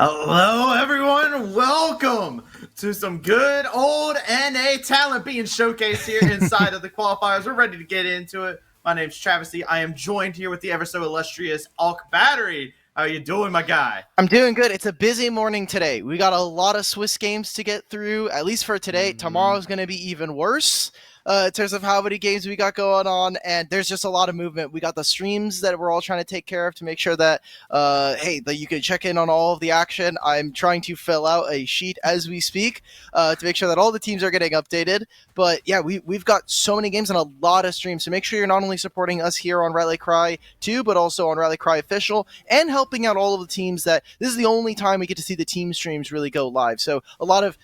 Hello, everyone. Welcome to some good old NA talent being showcased here inside of the qualifiers. We're ready to get into it. My name's Travesty. I am joined here with the ever so illustrious Alk Battery. How you doing, my guy? I'm doing good. It's a busy morning today. We got a lot of Swiss games to get through, at least for today. Tomorrow's going to be even worse in terms of how many games we got going on, and there's just a lot of movement. We got the streams that we're all trying to take care of to make sure that, that you can check in on all of the action. I'm trying to fill out a sheet as we speak to make sure that all the teams are getting updated. But yeah, we've got so many games and a lot of streams, so make sure you're not only supporting us here on Rally Cry 2, but also on Rally Cry Official, and helping out all of the teams that this is the only time we get to see the team streams really go live. So a lot of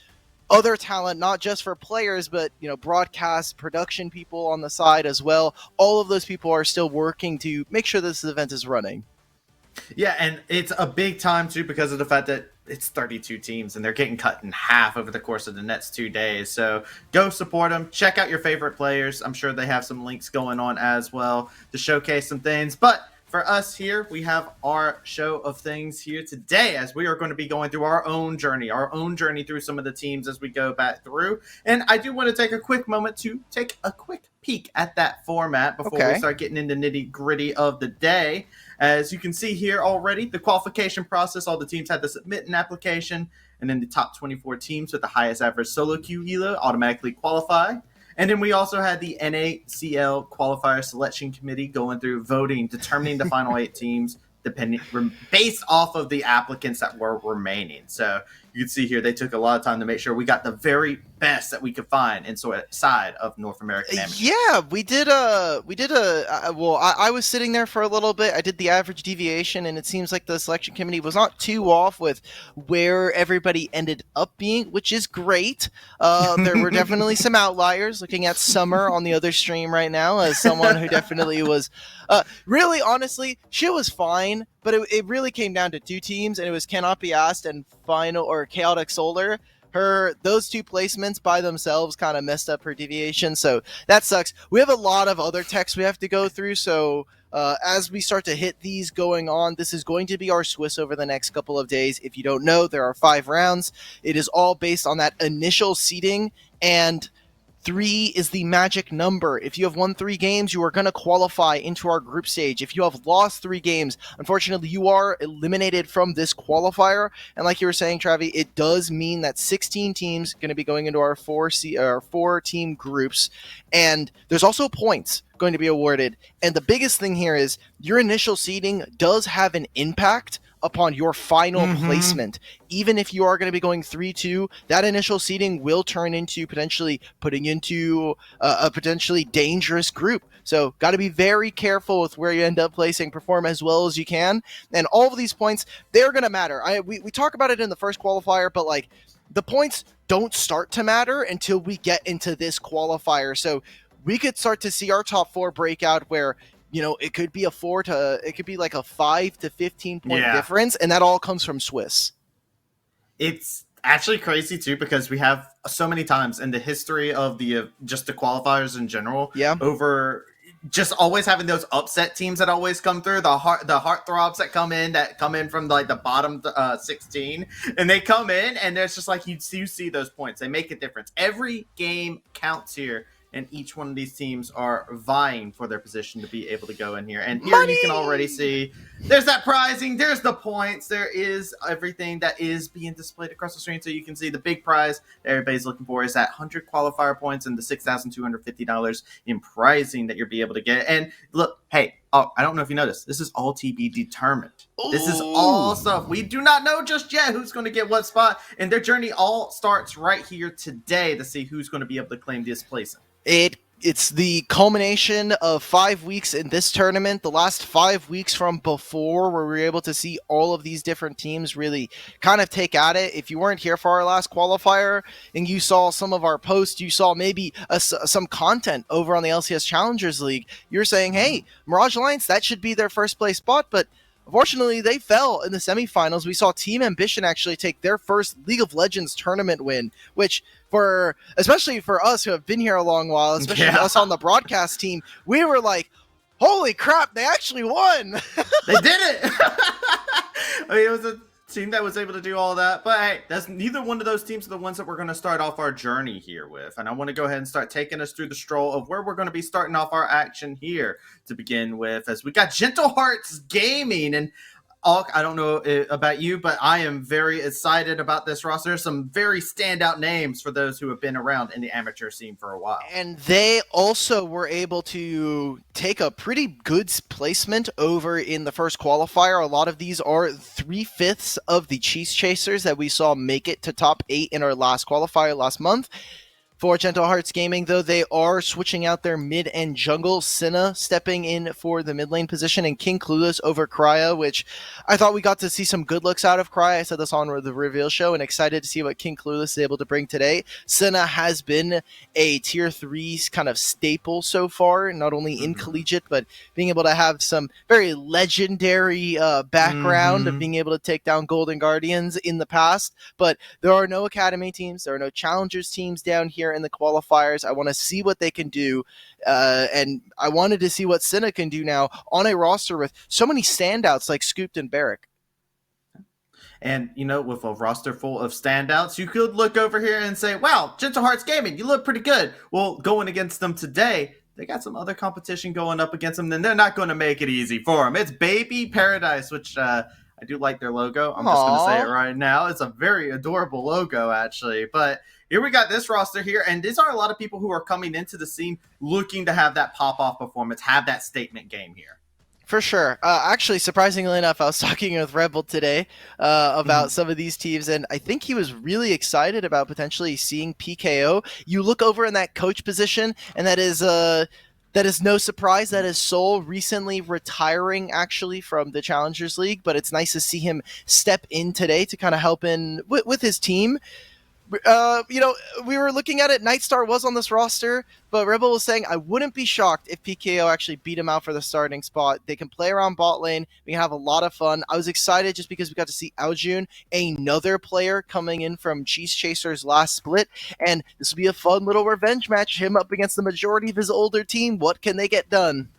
other talent, not just for players, but broadcast production people on the side as well. All of those people are still working to make sure this event is running. Yeah, and it's a big time too because of the fact that it's 32 teams and they're getting cut in half over the course of the next 2 days. So go support them. Check out your favorite players. I'm sure they have some links going on as well to showcase some things. But for us here, we have our show of things here today as we are going to be going through our own journey through some of the teams as we go back through. And I do want to take a quick moment to take a quick peek at that format before we start getting into nitty gritty of the day. As you can see here already, the qualification process, all the teams had to submit an application, and then the top 24 teams with the highest average solo queue elo automatically qualify. And then we also had the NACL Qualifier Selection Committee going through voting, determining the final 8 teams based off of the applicants that were remaining. So you can see here they took a lot of time to make sure we got the very best that we could find inside of North American Amateur. Yeah, I was sitting there for a little bit. I did the average deviation, and it seems like the selection committee was not too off with where everybody ended up being, which is great. There were definitely some outliers. Looking at Summer on the other stream right now as someone who definitely was really, honestly, she was fine, but it really came down to 2 teams, and it was Cannot Be Asked and Final or Chaotic Solar. Those 2 placements by themselves kind of messed up her deviation, so that sucks. We have a lot of other techs we have to go through, so as we start to hit these going on, this is going to be our Swiss over the next couple of days. If you don't know, there are 5 rounds. It is all based on that initial seeding, and 3 is the magic number. If you have won 3 games, you are going to qualify into our group stage. If you have lost 3 games, unfortunately, you are eliminated from this qualifier. And like you were saying, Travi, it does mean that 16 teams are going to be going into our 4-team groups. And there's also points going to be awarded. And the biggest thing here is your initial seeding does have an impact upon your final placement. Even if you are going to be going 3-2, that initial seeding will turn into potentially putting into a potentially dangerous group. So got to be very careful with where you end up placing, perform as well as you can. And all of these points, they're going to matter. We talk about it in the first qualifier, but like the points don't start to matter until we get into this qualifier. So we could start to see our top 4 breakout where it could be it could be like a 5 to 15 point difference, and that all comes from Swiss. It's actually crazy too because we have so many times in the history of the just the qualifiers in general, over just always having those upset teams that always come through, the heartthrobs that come in from like the bottom 16, and they come in and there's just like you see those points. They make a difference. Every game counts here. And each one of these teams are vying for their position to be able to go in here. And here you can already see there's that prizing, there's the points, there is everything that is being displayed across the screen. So you can see the big prize that everybody's looking for is that 100 qualifier points and the $6,250 in prizing that you'll be able to get. And look, hey, I don't know if you noticed, this is all TB determined. Ooh. This is all stuff. We do not know just yet who's going to get what spot. And their journey all starts right here today to see who's going to be able to claim this place. It's the culmination of 5 weeks in this tournament, the last 5 weeks from before, where we were able to see all of these different teams really kind of take at it. If you weren't here for our last qualifier and you saw some of our posts, you saw maybe some content over on the LCS Challengers League, you're saying, hey, Mirage Alliance, that should be their first place spot, but unfortunately, they fell in the semifinals. We saw Team Ambition actually take their first League of Legends tournament win, which especially for us who have been here a long while, especially us on the broadcast team, we were like, holy crap, they actually won. They did it. I mean, it was team that was able to do all that. But hey, that's neither one of those teams are the ones that we're going to start off our journey here with. And I want to go ahead and start taking us through the stroll of where we're going to be starting off our action here to begin with, as we got Gentle Hearts Gaming. And I don't know about you, but I am very excited about this roster. There's some very standout names for those who have been around in the amateur scene for a while. And they also were able to take a pretty good placement over in the first qualifier. A lot of these are 3/5 of the Cheese Chasers that we saw make it to top 8 in our last qualifier last month. For Gentle Hearts Gaming, though, they are switching out their mid and jungle. Cinna stepping in for the mid lane position, and King Clueless over Krya, which I thought we got to see some good looks out of Krya. I said this on the reveal show, and excited to see what King Clueless is able to bring today. Cinna has been a tier 3 kind of staple so far, not only in collegiate, but being able to have some very legendary background of being able to take down Golden Guardians in the past. But there are no academy teams, there are no challengers teams down here in the qualifiers. I want to see what they can do, and I wanted to see what Cinna can do now on a roster with so many standouts like Scooped and Barrick. And, you know, with a roster full of standouts, you could look over here and say, wow, Gentle Hearts Gaming, you look pretty good. Well, going against them today, they got some other competition going up against them, and they're not going to make it easy for them. It's Baby Paradise, which I do like their logo. I'm just going to say it right now. It's a very adorable logo, actually. But here we got this roster here, and these are a lot of people who are coming into the scene looking to have that pop-off performance, have that statement game here. For sure. Actually, surprisingly enough, I was talking with Rebel today about some of these teams, and I think he was really excited about potentially seeing PKO. You look over in that coach position, and that is no surprise. That is Sol recently retiring, actually, from the Challengers League, but it's nice to see him step in today to kind of help in with his team. You know, we were looking at it. Nightstar was on this roster, but Rebel was saying, I wouldn't be shocked if PKO actually beat him out for the starting spot. They can play around bot lane. We can have a lot of fun. I was excited just because we got to see Aojun, another player coming in from Cheese Chasers last split, and this will be a fun little revenge match. Him up against the majority of his older team. What can they get done?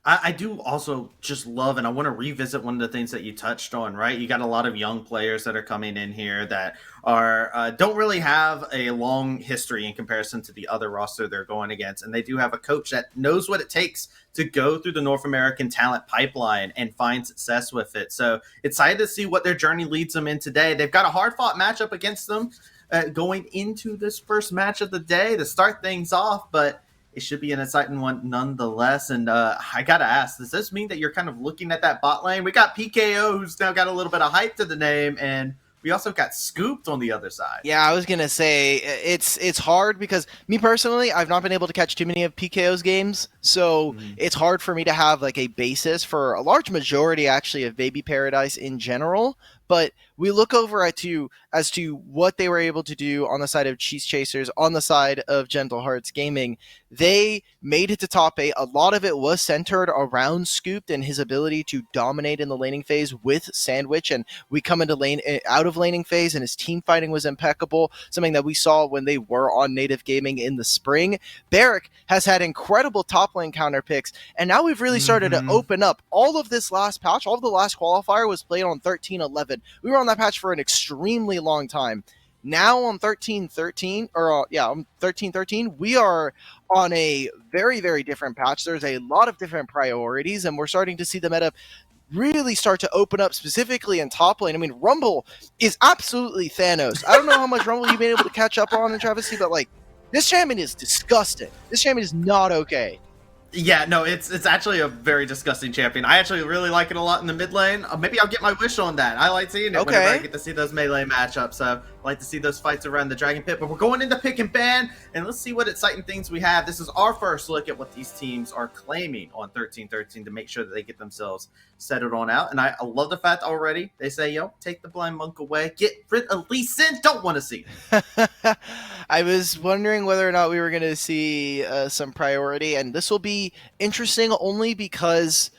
I do also just love, and I want to revisit one of the things that you touched on, right? You got a lot of young players that are coming in here that are don't really have a long history in comparison to the other roster they're going against. And they do have a coach that knows what it takes to go through the North American talent pipeline and find success with it. So excited to see what their journey leads them in today. They've got a hard-fought matchup against them going into this first match of the day to start things off, but it should be an exciting one nonetheless. And I got to ask, does this mean that you're kind of looking at that bot lane? We got PKO, who's now got a little bit of hype to the name, and we also got Scooped on the other side. Yeah, I was going to say, it's hard because me personally, I've not been able to catch too many of PKO's games, so it's hard for me to have like a basis for a large majority, actually, of Baby Paradise in general. But we look over as to what they were able to do on the side of Cheese Chasers, on the side of Gentle Hearts Gaming. They made it to top 8. A lot of it was centered around Scooped and his ability to dominate in the laning phase with Sandwich. And we come into out of laning phase, and his team fighting was impeccable, something that we saw when they were on Native Gaming in the spring. Barrick has had incredible top lane counter picks, and now we've really started to open up. All of this last patch, all of the last qualifier was played on 13-11. We were on that patch for an extremely long time. Now on 13-13, on 13-13, we are on a very, very different patch. There's a lot of different priorities, and we're starting to see the meta really start to open up, specifically in top lane. I mean, Rumble is absolutely Thanos. I don't know how much Rumble you've been able to catch up on in Travesty, but like, this champion is disgusting. This champion is not okay. Yeah, no, it's actually a very disgusting champion. I actually really like it a lot in the mid lane. Maybe I'll get my wish on that. I like seeing it whenever I get to see those melee matchups. So I like to see those fights around the Dragon Pit. But we're going into pick and ban, and let's see what exciting things we have. This is our first look at what these teams are claiming on 13-13 to make sure that they get themselves settled on out. And I love the fact already they say, yo, take the blind monk away, get rid of Lee Sin, don't want to see it. I was wondering whether or not we were going to see some priority, and this will be interesting only because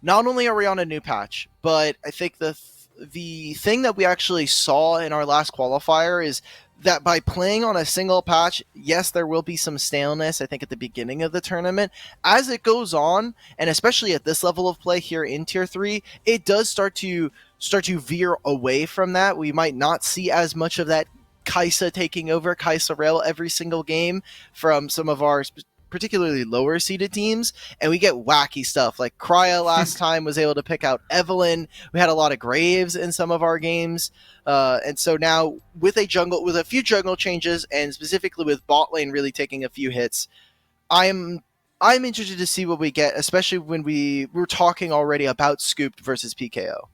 not only are we on a new patch, but I think the thing that we actually saw in our last qualifier is that by playing on a single patch, yes, there will be some staleness, I think, at the beginning of the tournament. As it goes on, and especially at this level of play here in Tier 3, it does start to start to veer away from that. We might not see as much of that Kai'Sa taking over, Kai'Sa rail every single game from some of our particularly lower seeded teams, and we get wacky stuff like Krya last time was able to pick out Evelynn. We had a lot of Graves in some of our games, and so now with a few jungle changes, and specifically with bot lane really taking a few hits, I'm interested to see what we get, especially when we're talking already about Scooped versus PKO.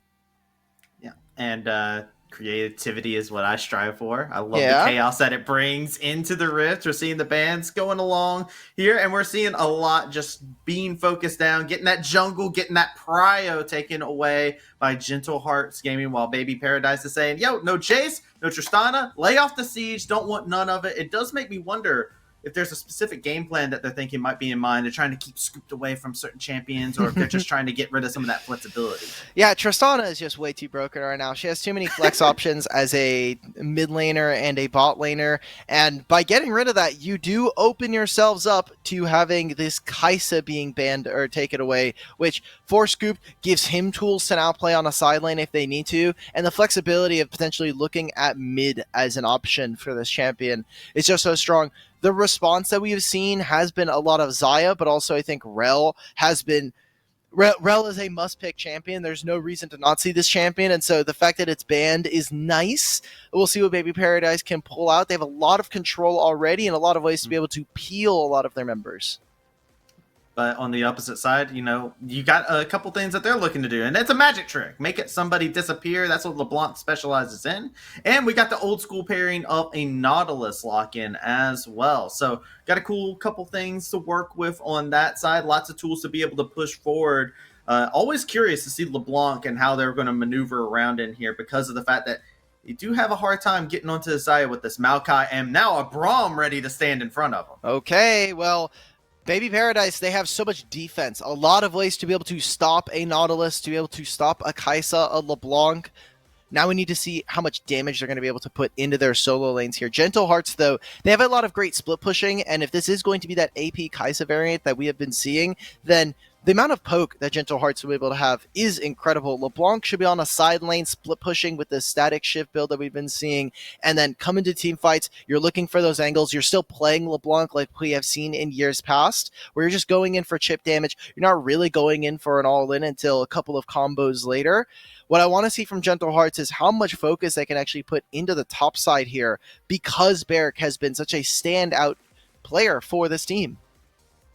Yeah, and creativity is what I strive for. I love the chaos that it brings into the Rift. We're seeing the bands going along here, and we're seeing a lot just being focused down, getting that jungle, getting that prio taken away by Gentle Hearts Gaming, while Baby Paradise is saying, yo, no Jace, no Tristana, lay off the siege, don't want none of it. It does make me wonder if there's a specific game plan that they're thinking might be in mind. They're trying to keep Scooped away from certain champions, or if they're just trying to get rid of some of that flexibility. Yeah, Tristana is just way too broken right now. She has too many flex options as a mid laner and a bot laner, and by getting rid of that, you do open yourselves up to having this Kai'Sa being banned or taken away, which for Scoop gives him tools to now play on a side lane if they need to, and the flexibility of potentially looking at mid as an option for this champion is just so strong. The response that we've seen has been a lot of Xayah, but also I think Rel has been... Rel is a must-pick champion. There's no reason to not see this champion, and so the fact that it's banned is nice. We'll see what Baby Paradise can pull out. They have a lot of control already and a lot of ways to be able to peel a lot of their members. But on the opposite side, you know, you got a couple things that they're looking to do, and it's a magic trick. Make it somebody disappear. That's what LeBlanc specializes in. And we got the old school pairing of a Nautilus lock-in as well. So got a cool couple things to work with on that side. Lots of tools to be able to push forward. Always curious to see LeBlanc and how they're going to maneuver around in here, because of the fact that you do have a hard time getting onto the side with this Maokai and now a Braum ready to stand in front of them. Okay, well... Baby Paradise, they have so much defense. A lot of ways to be able to stop a Nautilus, to be able to stop a Kai'Sa, a LeBlanc. Now we need to see how much damage they're going to be able to put into their solo lanes here. Gentle Hearts, though, they have a lot of great split pushing, and if this is going to be that AP Kai'Sa variant that we have been seeing, then the amount of poke that Gentle Hearts will be able to have is incredible. LeBlanc should be on a side lane split pushing with the static shift build that we've been seeing, and then come into team fights, you're looking for those angles. You're still playing LeBlanc like we have seen in years past, where you're just going in for chip damage. You're not really going in for an all-in until a couple of combos later. What I want to see from Gentle Hearts is how much focus they can actually put into the top side here, because Barrick has been such a standout player for this team.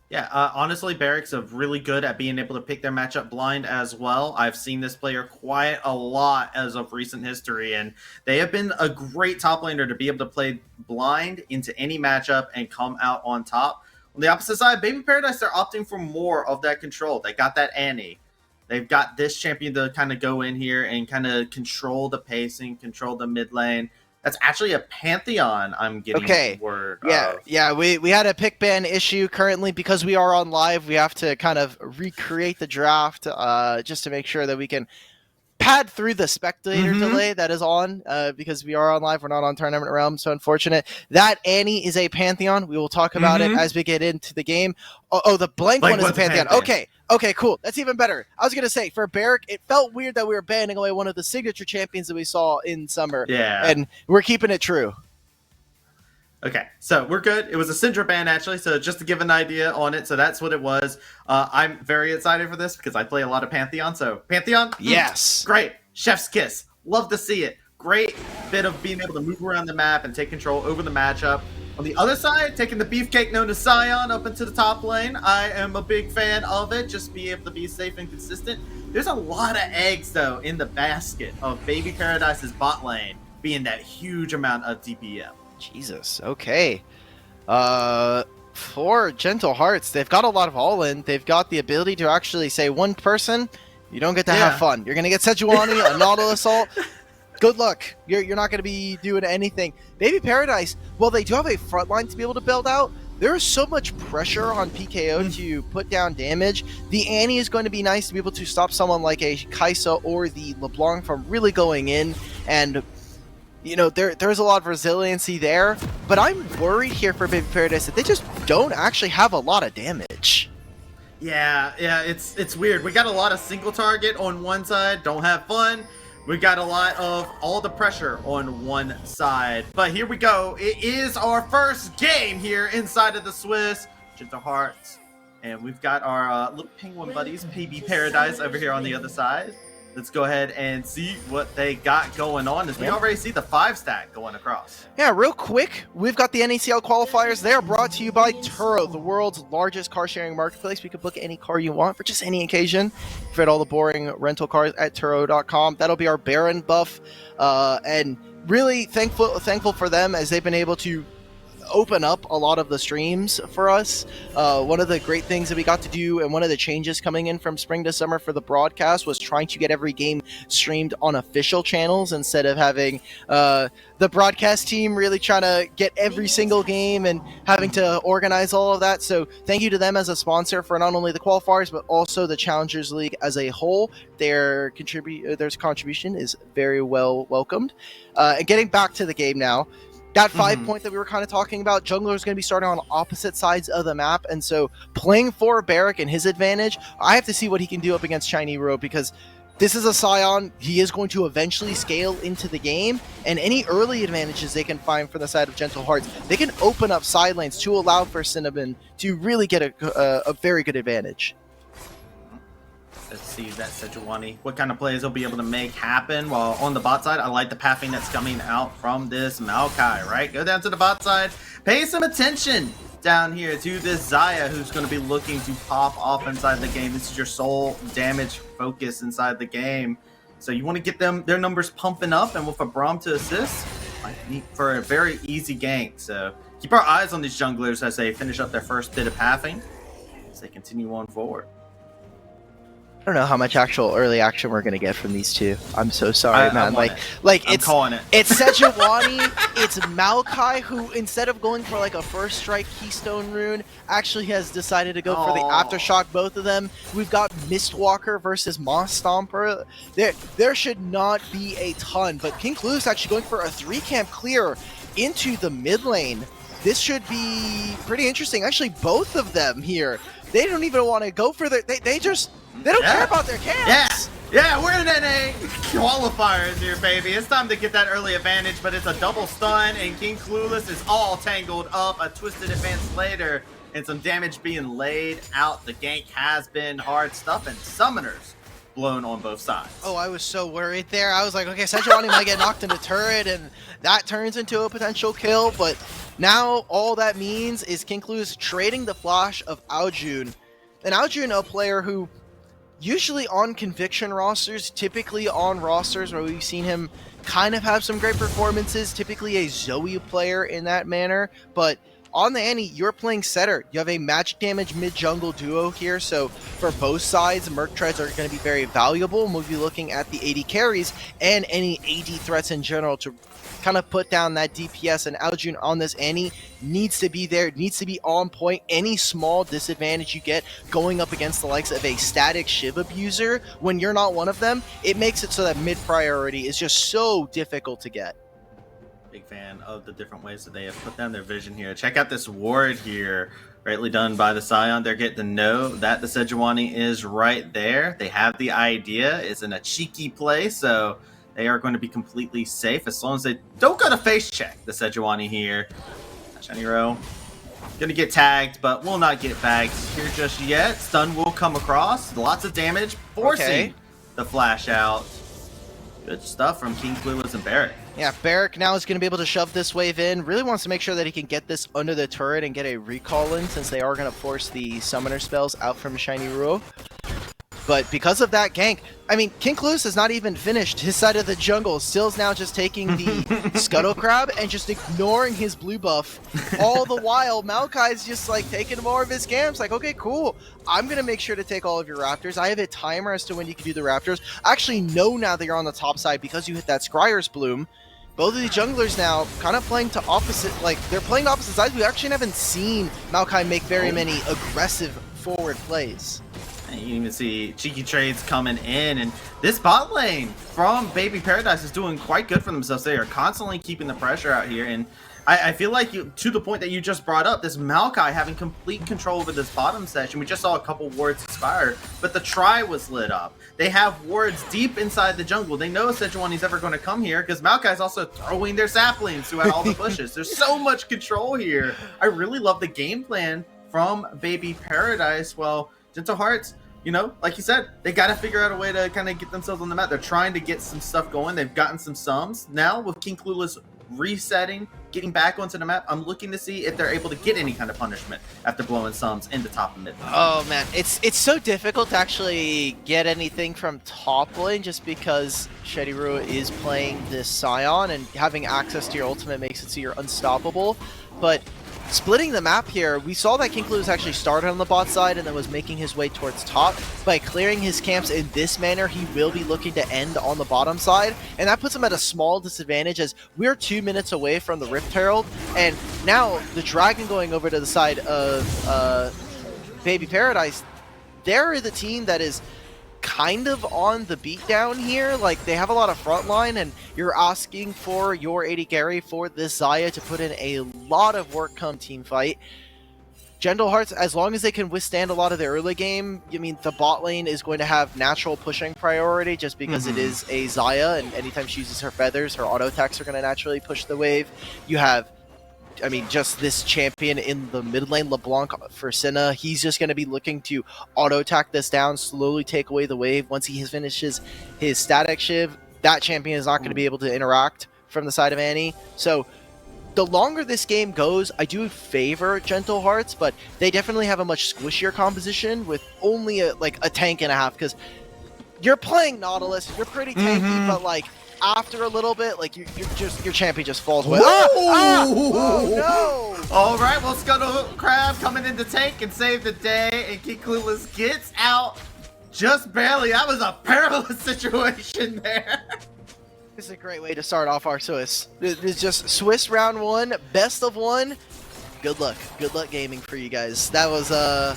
Yeah, honestly, Barrick's really good at being able to pick their matchup blind as well. I've seen this player quite a lot as of recent history, and they have been a great top laner to be able to play blind into any matchup and come out on top. On the opposite side, Baby Paradise, they're opting for more of that control. They got that Annie. They've got this champion to kind of go in here and kind of control the pacing, control the mid lane. That's actually a Pantheon I'm getting word of. Yeah, we had a pick ban issue currently because we are on live. We have to kind of recreate the draft just to make sure that we can pad through the spectator delay that is on because we are on live. We're not on Tournament Realm, so unfortunate. That Annie is a Pantheon. We will talk about it as we get into the game. Oh, the blank one is a Pantheon. Okay, cool. That's even better. I was going to say, for Barrick, it felt weird that we were banning away one of the signature champions that we saw in summer. Yeah. And we're keeping it true. Okay, so we're good. It was a Syndra ban, actually, so just to give an idea on it, so that's what it was. I'm very excited for this because I play a lot of Pantheon, so Pantheon? Yes. Great. Chef's kiss. Love to see it. Great bit of being able to move around the map and take control over the matchup. On the other side, taking the beefcake known as Sion up into the top lane. I am a big fan of it, just be able to be safe and consistent. There's a lot of eggs, though, in the basket of Baby Paradise's bot lane being that huge amount of DPM. Jesus, okay. For Gentle Hearts, they've got a lot of all-in. They've got the ability to actually say one person, you don't get to have fun. You're going to get Sejuani, a Nautilus ult. Good luck. You're not going to be doing anything. Baby Paradise, well, they do have a front line to be able to build out. There is so much pressure on PKO to put down damage. The Annie is going to be nice to be able to stop someone like a Kai'Sa or the LeBlanc from really going in. And, you know, there's a lot of resiliency there. But I'm worried here for Baby Paradise that they just don't actually have a lot of damage. Yeah, it's weird. We got a lot of single target on one side, don't have fun. We got a lot of all the pressure on one side. But here we go. It is our first game here inside of the Swiss. Gentle Hearts. And we've got our little penguin buddies, PB Paradise, over here on the other side. Let's go ahead and see what they got going on, as we already see the 5-stack going across. Yeah, real quick, we've got the NACL qualifiers. They are brought to you by Turo, the world's largest car-sharing marketplace. We can book any car you want for just any occasion. You've had all the boring rental cars at Turo.com. That'll be our Baron buff, and really thankful for them, as they've been able to open up a lot of the streams for us. One of the great things that we got to do, and one of the changes coming in from spring to summer for the broadcast, was trying to get every game streamed on official channels instead of having the broadcast team really trying to get every single game and having to organize all of that. So thank you to them as a sponsor for not only the qualifiers but also the Challengers League as a whole. Their contribution is very well welcomed. And getting back to the game now, that 5-point that we were kind of talking about, Jungler is going to be starting on opposite sides of the map, and so playing for Barrack and his advantage, I have to see what he can do up against Shiny Ro, because this is a Scion. He is going to eventually scale into the game, and any early advantages they can find from the side of Gentle Hearts, they can open up side lanes to allow for Cinnamon to really get a very good advantage. Let's see that Sejuani, what kind of plays he'll be able to make happen. While on the bot side, I like the pathing that's coming out from this Maokai, right? Go down to the bot side, pay some attention down here to this Xayah, who's going to be looking to pop off inside the game. This is your sole damage focus inside the game. So you want to get their numbers pumping up, and with a Braum to assist, might be for a very easy gank. So keep our eyes on these junglers as they finish up their first bit of pathing, as they continue on forward. I don't know how much actual early action we're gonna get from these two. I'm so sorry, man. I'm calling it. It's Sejuani, it's Maokai, who instead of going for like a first strike Keystone rune, actually has decided to go for the Aftershock. Both of them. We've got Mistwalker versus Moss Stomper. There should not be a ton, but King Clu's actually going for a 3-camp clear into the mid lane. This should be pretty interesting. Actually, both of them here, they don't even want to go for they don't care about their camps. Yeah, we're in NA qualifiers here, baby. It's time to get that early advantage, but it's a double stun, and King Clueless is all tangled up. A twisted advance later, and some damage being laid out. The gank has been hard stuff, and summoners blown on both sides. Oh, I was so worried there. I was like, okay, Sejuani might get knocked into turret, and that turns into a potential kill, but now all that means is King Clu's trading the flash of Aojun. And Aojun, a player who usually on conviction rosters, typically on rosters where we've seen him kind of have some great performances, typically a Zoe player in that manner, but on the Annie, you're playing setter. You have a magic damage mid-jungle duo here, so for both sides, Merc Treads are going to be very valuable. We'll be looking at the AD carries and any AD threats in general to kind of put down that DPS, and Aljun on this Annie needs to be there, needs to be on point. Any small disadvantage you get going up against the likes of a static Shiv abuser, when you're not one of them, it makes it so that mid-priority is just so difficult to get. Big fan of the different ways that they have put down their vision here. Check out this ward here, greatly done by the Scion. They're getting to know that the Sejuani is right there. They have the idea. It's in a cheeky play, so they are going to be completely safe as long as they don't go to face check the Sejuani here. Shiny Ro going to get tagged, but will not get bagged here just yet. Stun will come across. Lots of damage, forcing the flash out. Good stuff from King Clueless and Barrack. Yeah, Barrack now is going to be able to shove this wave in. Really wants to make sure that he can get this under the turret and get a recall in, since they are going to force the summoner spells out from Shiny Ro. But because of that gank, I mean, King Clueless has not even finished his side of the jungle. Still's now just taking the Scuttle Crab and just ignoring his blue buff. All the while, Maokai's just like taking more of his camps. Like, okay, cool. I'm going to make sure to take all of your raptors. I have a timer as to when you can do the raptors. I actually know now that you're on the top side because you hit that Scryer's Bloom. Both of these junglers now kind of playing to opposite, like they're playing to opposite sides. We actually haven't seen Maokai make very many aggressive forward plays. And you can even see cheeky trades coming in, and this bot lane from Baby Paradise is doing quite good for themselves. They are constantly keeping the pressure out here, and I feel like to the point that you just brought up, this Maokai having complete control over this bottom section. We just saw a couple wards expire, but the try was lit up. They have wards deep inside the jungle. They know Sejuani's ever going to come here because Maokai's also throwing their saplings throughout all the bushes. There's so much control here. I really love the game plan from Baby Paradise. Well, Gentle Hearts, you know, like you said, they got to figure out a way to kind of get themselves on the map. They're trying to get some stuff going. They've gotten some sums. Now with King Clueless resetting, getting back onto the map, I'm looking to see if they're able to get any kind of punishment after blowing sums in the top and mid lane. Oh man, it's so difficult to actually get anything from top lane just because Shediru is playing this Scion and having access to your ultimate makes it so you're unstoppable. But splitting the map here, we saw that King Clueless actually started on the bot side and then was making his way towards top. By clearing his camps in this manner, he will be looking to end on the bottom side, and that puts him at a small disadvantage as we're 2 minutes away from the Rift Herald, and now the Dragon going over to the side of Baby Paradise, they're the team that is kind of on the beat down here. Like, they have a lot of frontline, and you're asking for your AD carry for this Xayah to put in a lot of work come team fight. Gentle Hearts, as long as they can withstand a lot of the early game, I mean, the bot lane is going to have natural pushing priority just because it is a Xayah, and anytime she uses her feathers, her auto attacks are going to naturally push the wave. You have, I mean, just this champion in the mid lane, LeBlanc for Senna, he's just going to be looking to auto-attack this down, slowly take away the wave. Once he finishes his static shiv, that champion is not going to be able to interact from the side of Annie. So the longer this game goes, I do favor Gentle Hearts, but they definitely have a much squishier composition with only a tank and a half, because you're playing Nautilus, you're pretty tanky, but like, after a little bit, like your champion just falls away. Oh no! All right, well, Scuttle Crab coming in to tank and save the day, and King Clueless gets out just barely. That was a perilous situation there. This is a great way to start off our Swiss. It's just Swiss round one, best of one. Good luck gaming for you guys. That was a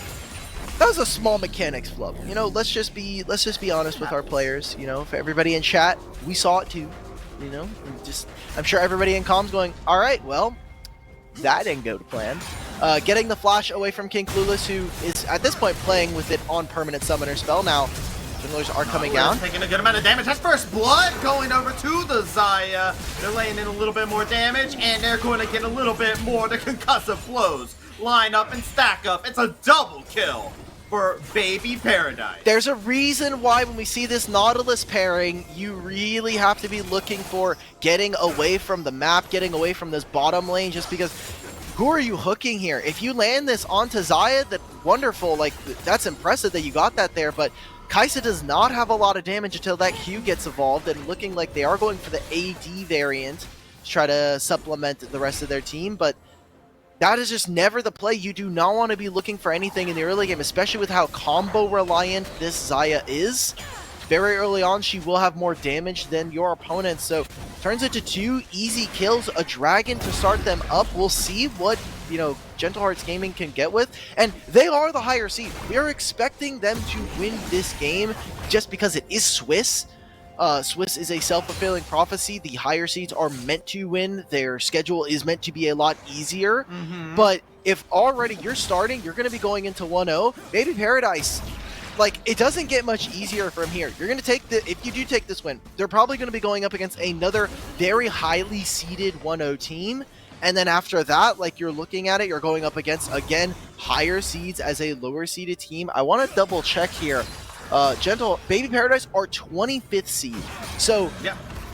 small mechanics flub. You know, let's just be honest with our players. You know, for everybody in chat, we saw it too. You know, I'm sure everybody in comms going, all right, well, that didn't go to plan. Getting the flash away from King Clueless, who is at this point playing with it on permanent summoner spell. Now, Junglers are coming down. Taking a good amount of damage. That's first blood going over to the Xayah. They're laying in a little bit more damage, and they're going to get a little bit more. The concussive blows line up and stack up. It's a double kill for Baby Paradise. There's a reason why when we see this Nautilus pairing, you really have to be looking for getting away from the map, getting away from this bottom lane, just because who are you hooking here? If you land this onto Xayah, that's wonderful. Like, that's impressive that you got that there, but Kai'Sa does not have a lot of damage until that Q gets evolved, and looking like they are going for the AD variant to try to supplement the rest of their team, but that is just never the play. You do not want to be looking for anything in the early game, especially with how combo reliant this Xayah is. Very early on, she will have more damage than your opponent, so turns into 2 easy kills, a dragon to start them up. We'll see what, you know, Gentle Hearts Gaming can get with, and they are the higher seed. We are expecting them to win this game just because it is Swiss. Swiss is a self-fulfilling prophecy. The higher seeds are meant to win. Their schedule is meant to be a lot easier. But if already you're starting, you're going to be going into 1-0. Baby Paradise, like, it doesn't get much easier from here. You're going to take if you do take this win, they're probably going to be going up against another very highly seeded 1-0 team. And then after that, like, you're looking at it, you're going up against, again, higher seeds as a lower seeded team. I want to double check here. Baby Paradise are 25th seed. So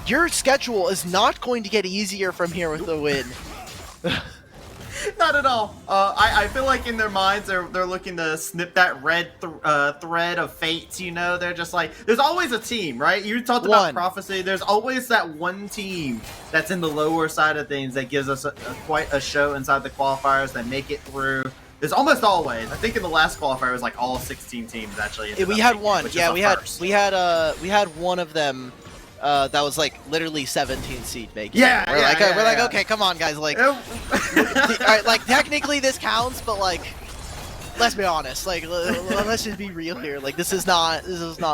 your schedule is not going to get easier from here with the win. Not at all. I feel like in their minds they're looking to snip that red thread of fate. You know, they're just like, there's always a team, right? You talked about prophecy. There's always that one team that's in the lower side of things that gives us quite a show inside the qualifiers that make it through. There's almost always. I think in the last qualifier it was like all 16 teams actually. We had one. Yeah, we had one of them. That was like literally 17 seed making. We're like, okay, come on, guys. Like, all right, like technically this counts, but like, let's be honest. Like, let's just be real here. Like, this is not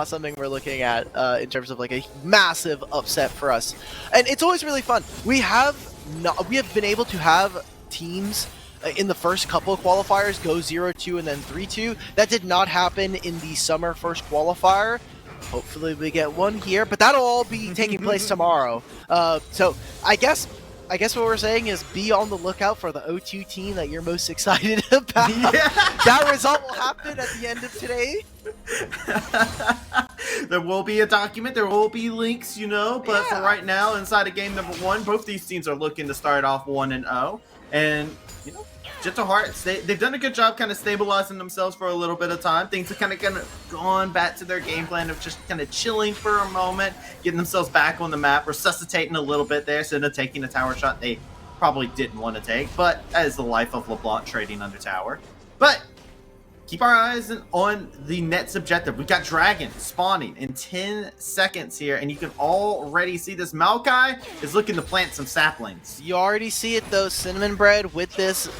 something we're looking at in terms of like a massive upset for us. And it's always really fun. We have we have been able to have teams in the first couple of qualifiers go 0-2 and then 3-2. That did not happen in the summer first qualifier. Hopefully we get one here, but that'll all be taking place tomorrow. So I guess what we're saying is be on the lookout for the O2 team that you're most excited about. Yeah. That result will happen at the end of today. There will be a document, there will be links, you know, but for right now, inside of game number 1, both these teams are looking to start off 1-0. And, you know, Gentle Hearts, they've done a good job kind of stabilizing themselves for a little bit of time. Things have kind of gone back to their game plan of just kind of chilling for a moment, getting themselves back on the map, resuscitating a little bit there instead of taking a tower shot they probably didn't want to take. But that is the life of LeBlanc trading under tower. But keep our eyes on the next objective. We've got Dragon spawning in 10 seconds here, and you can already see this. Maokai is looking to plant some saplings. You already see it though, Cinnamon Bread with this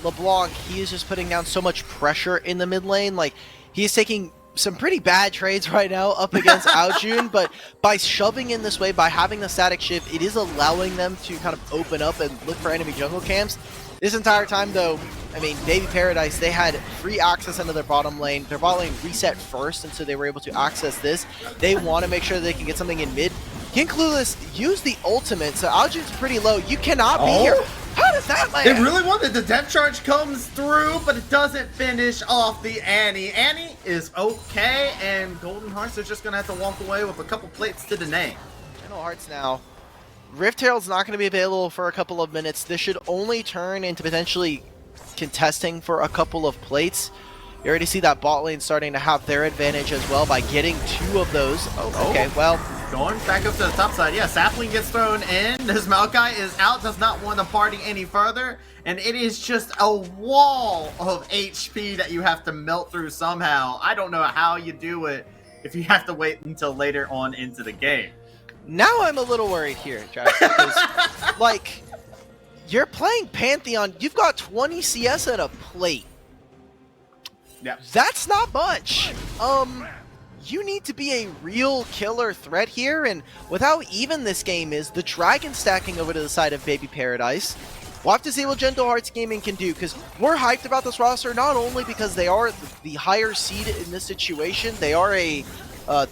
LeBlanc. He is just putting down so much pressure in the mid lane. Like, he's taking some pretty bad trades right now up against Aojun, but by shoving in this way, by having the static shift, it is allowing them to kind of open up and look for enemy jungle camps. This entire time though, I mean, Baby Paradise, they had free access into their bottom lane. Their bottom lane reset first, and so they were able to access this. They want to make sure they can get something in mid. King Clueless used the ultimate, so Aojun's pretty low. You cannot be here. How does that land? They really wanted the depth charge comes through, but it doesn't finish off the Annie. Annie is okay, and Golden Hearts are just going to have to walk away with a couple plates to the name. Gentle Hearts now. Rift Herald's not going to be available for a couple of minutes. This should only turn into potentially contesting for a couple of plates. You already see that bot lane starting to have their advantage as well by getting 2 of those. Oh, okay, well. Going back up to the top side. Yeah, Sapling gets thrown in. This Maokai is out, does not want to party any further. And it is just a wall of HP that you have to melt through somehow. I don't know how you do it if you have to wait until later on into the game. Now I'm a little worried here, Josh, because, like, you're playing Pantheon. You've got 20 CS at a plate. Yeah. That's not much. You need to be a real killer threat here, and with how even this game is, the Dragon stacking over to the side of Baby Paradise, we'll have to see what Gentle Hearts Gaming can do, because we're hyped about this roster not only because they are the higher seed in this situation, they are a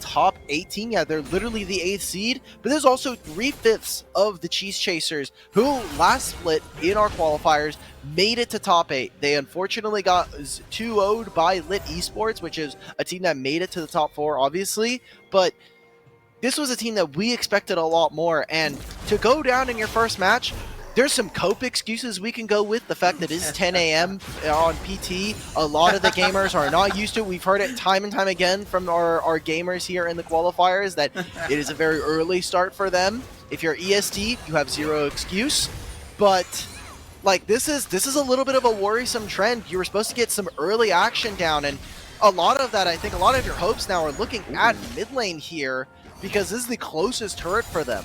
top 18, yeah, they're literally the 8th seed, but there's also 3/5 of the Cheese Chasers who last split in our qualifiers made it to top 8. They unfortunately got 2-0'd by LiT Esports, which is a team that made it to the top 4, obviously, but this was a team that we expected a lot more, and to go down in your first match, there's some cope excuses we can go with. The fact that it's 10 a.m. on PT, a lot of the gamers are not used to it. We've heard it time and time again from our gamers here in the qualifiers that it is a very early start for them. If you're EST, you have zero excuse. But like this is a little bit of a worrisome trend. You were supposed to get some early action down, and a lot of that, I think a lot of your hopes now are looking at mid lane here because this is the closest turret for them.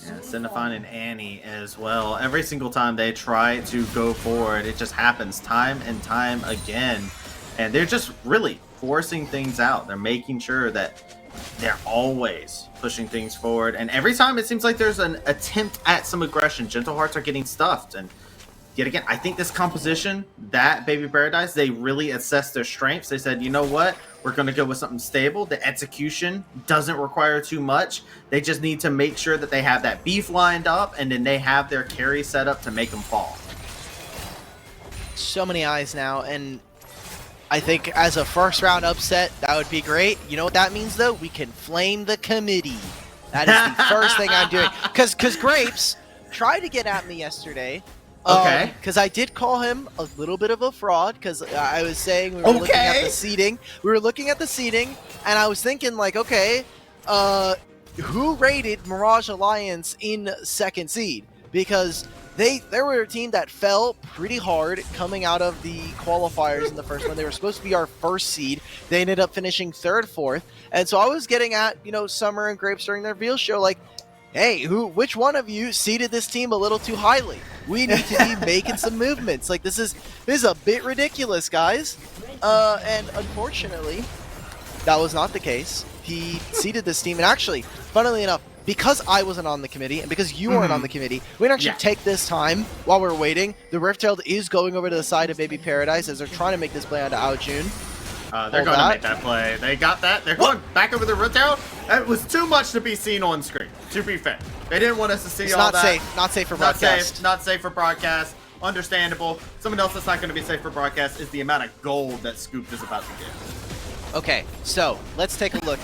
Yeah, Cinnafon and Annie as well. Every single time they try to go forward, it just happens time and time again. And they're just really forcing things out. They're making sure that they're always pushing things forward. And every time it seems like there's an attempt at some aggression, Gentle Hearts are getting stuffed. And yet again, I think this composition, that Baby Paradise, they really assessed their strengths. They said, you know what? We're going to go with something stable. The execution doesn't require too much. They just need to make sure that they have that beef lined up, and then they have their carry set up to make them fall. So many eyes now, and I think as a first round upset, that would be great. You know what that means, though? We can flame the committee. That is the first thing I'm doing. Because Grapes tried to get at me yesterday. Okay. Because I did call him a little bit of a fraud, because I was saying we were looking at the seeding. We were looking at the seeding, and I was thinking, like, okay, who rated Mirage Alliance in 2nd seed? Because they were a team that fell pretty hard coming out of the qualifiers in the first one. They were supposed to be our 1st seed. They ended up finishing 3rd, 4th. And so I was getting at, you know, Summer and Grapes during their reveal show, like, hey, which one of you seeded this team a little too highly? We need to be making some movements. Like, this is a bit ridiculous, guys. And unfortunately, that was not the case. He seeded this team, and actually, funnily enough, because I wasn't on the committee and because you weren't on the committee, we can actually take this time while we're waiting. The Rifttailed is going over to the side of Baby Paradise as they're trying to make this play onto Aojun. They're going to make that play. They got that. They're going back over the Rifttailed. It was too much to be seen on screen, to be fair. They didn't want us to see all that. Not safe for broadcast. Not safe for broadcast. Understandable. Something else that's not going to be safe for broadcast is the amount of gold that Scoop is about to get. Okay, so let's take a look.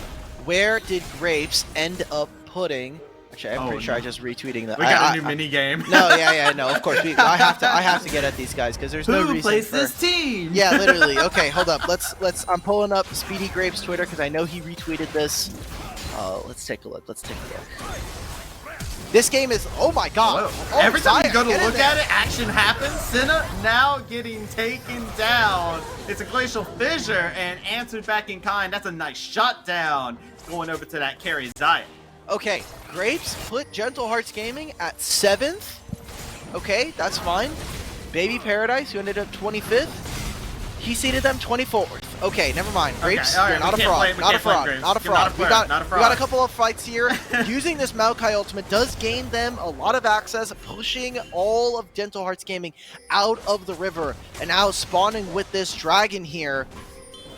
Where did Grapes end up putting? Actually, I'm pretty sure I just retweeting that. We got a new mini game. No, no, of course. I have to get at these guys because there's no reason. Who plays this team? Yeah, literally. Okay, hold up. Let's. I'm pulling up Speedy Grapes Twitter because I know he retweeted this. Let's take a look. This game is. Oh my God! Oh, every time you go to get look at it, action happens. Senna now getting taken down. It's a glacial fissure and answered back in kind. That's a nice shutdown. Going over to that carry Zaya. Okay, Grapes put Gentle Hearts Gaming at 7th. Okay, that's fine. Baby Paradise, who ended up 25th, he seeded them 24th. Okay, never mind. Grapes, you're not a fraud. Not a fraud. We got a couple of fights here. Using this Maokai ultimate does gain them a lot of access, pushing all of Gentle Hearts Gaming out of the river, and now spawning with this dragon here.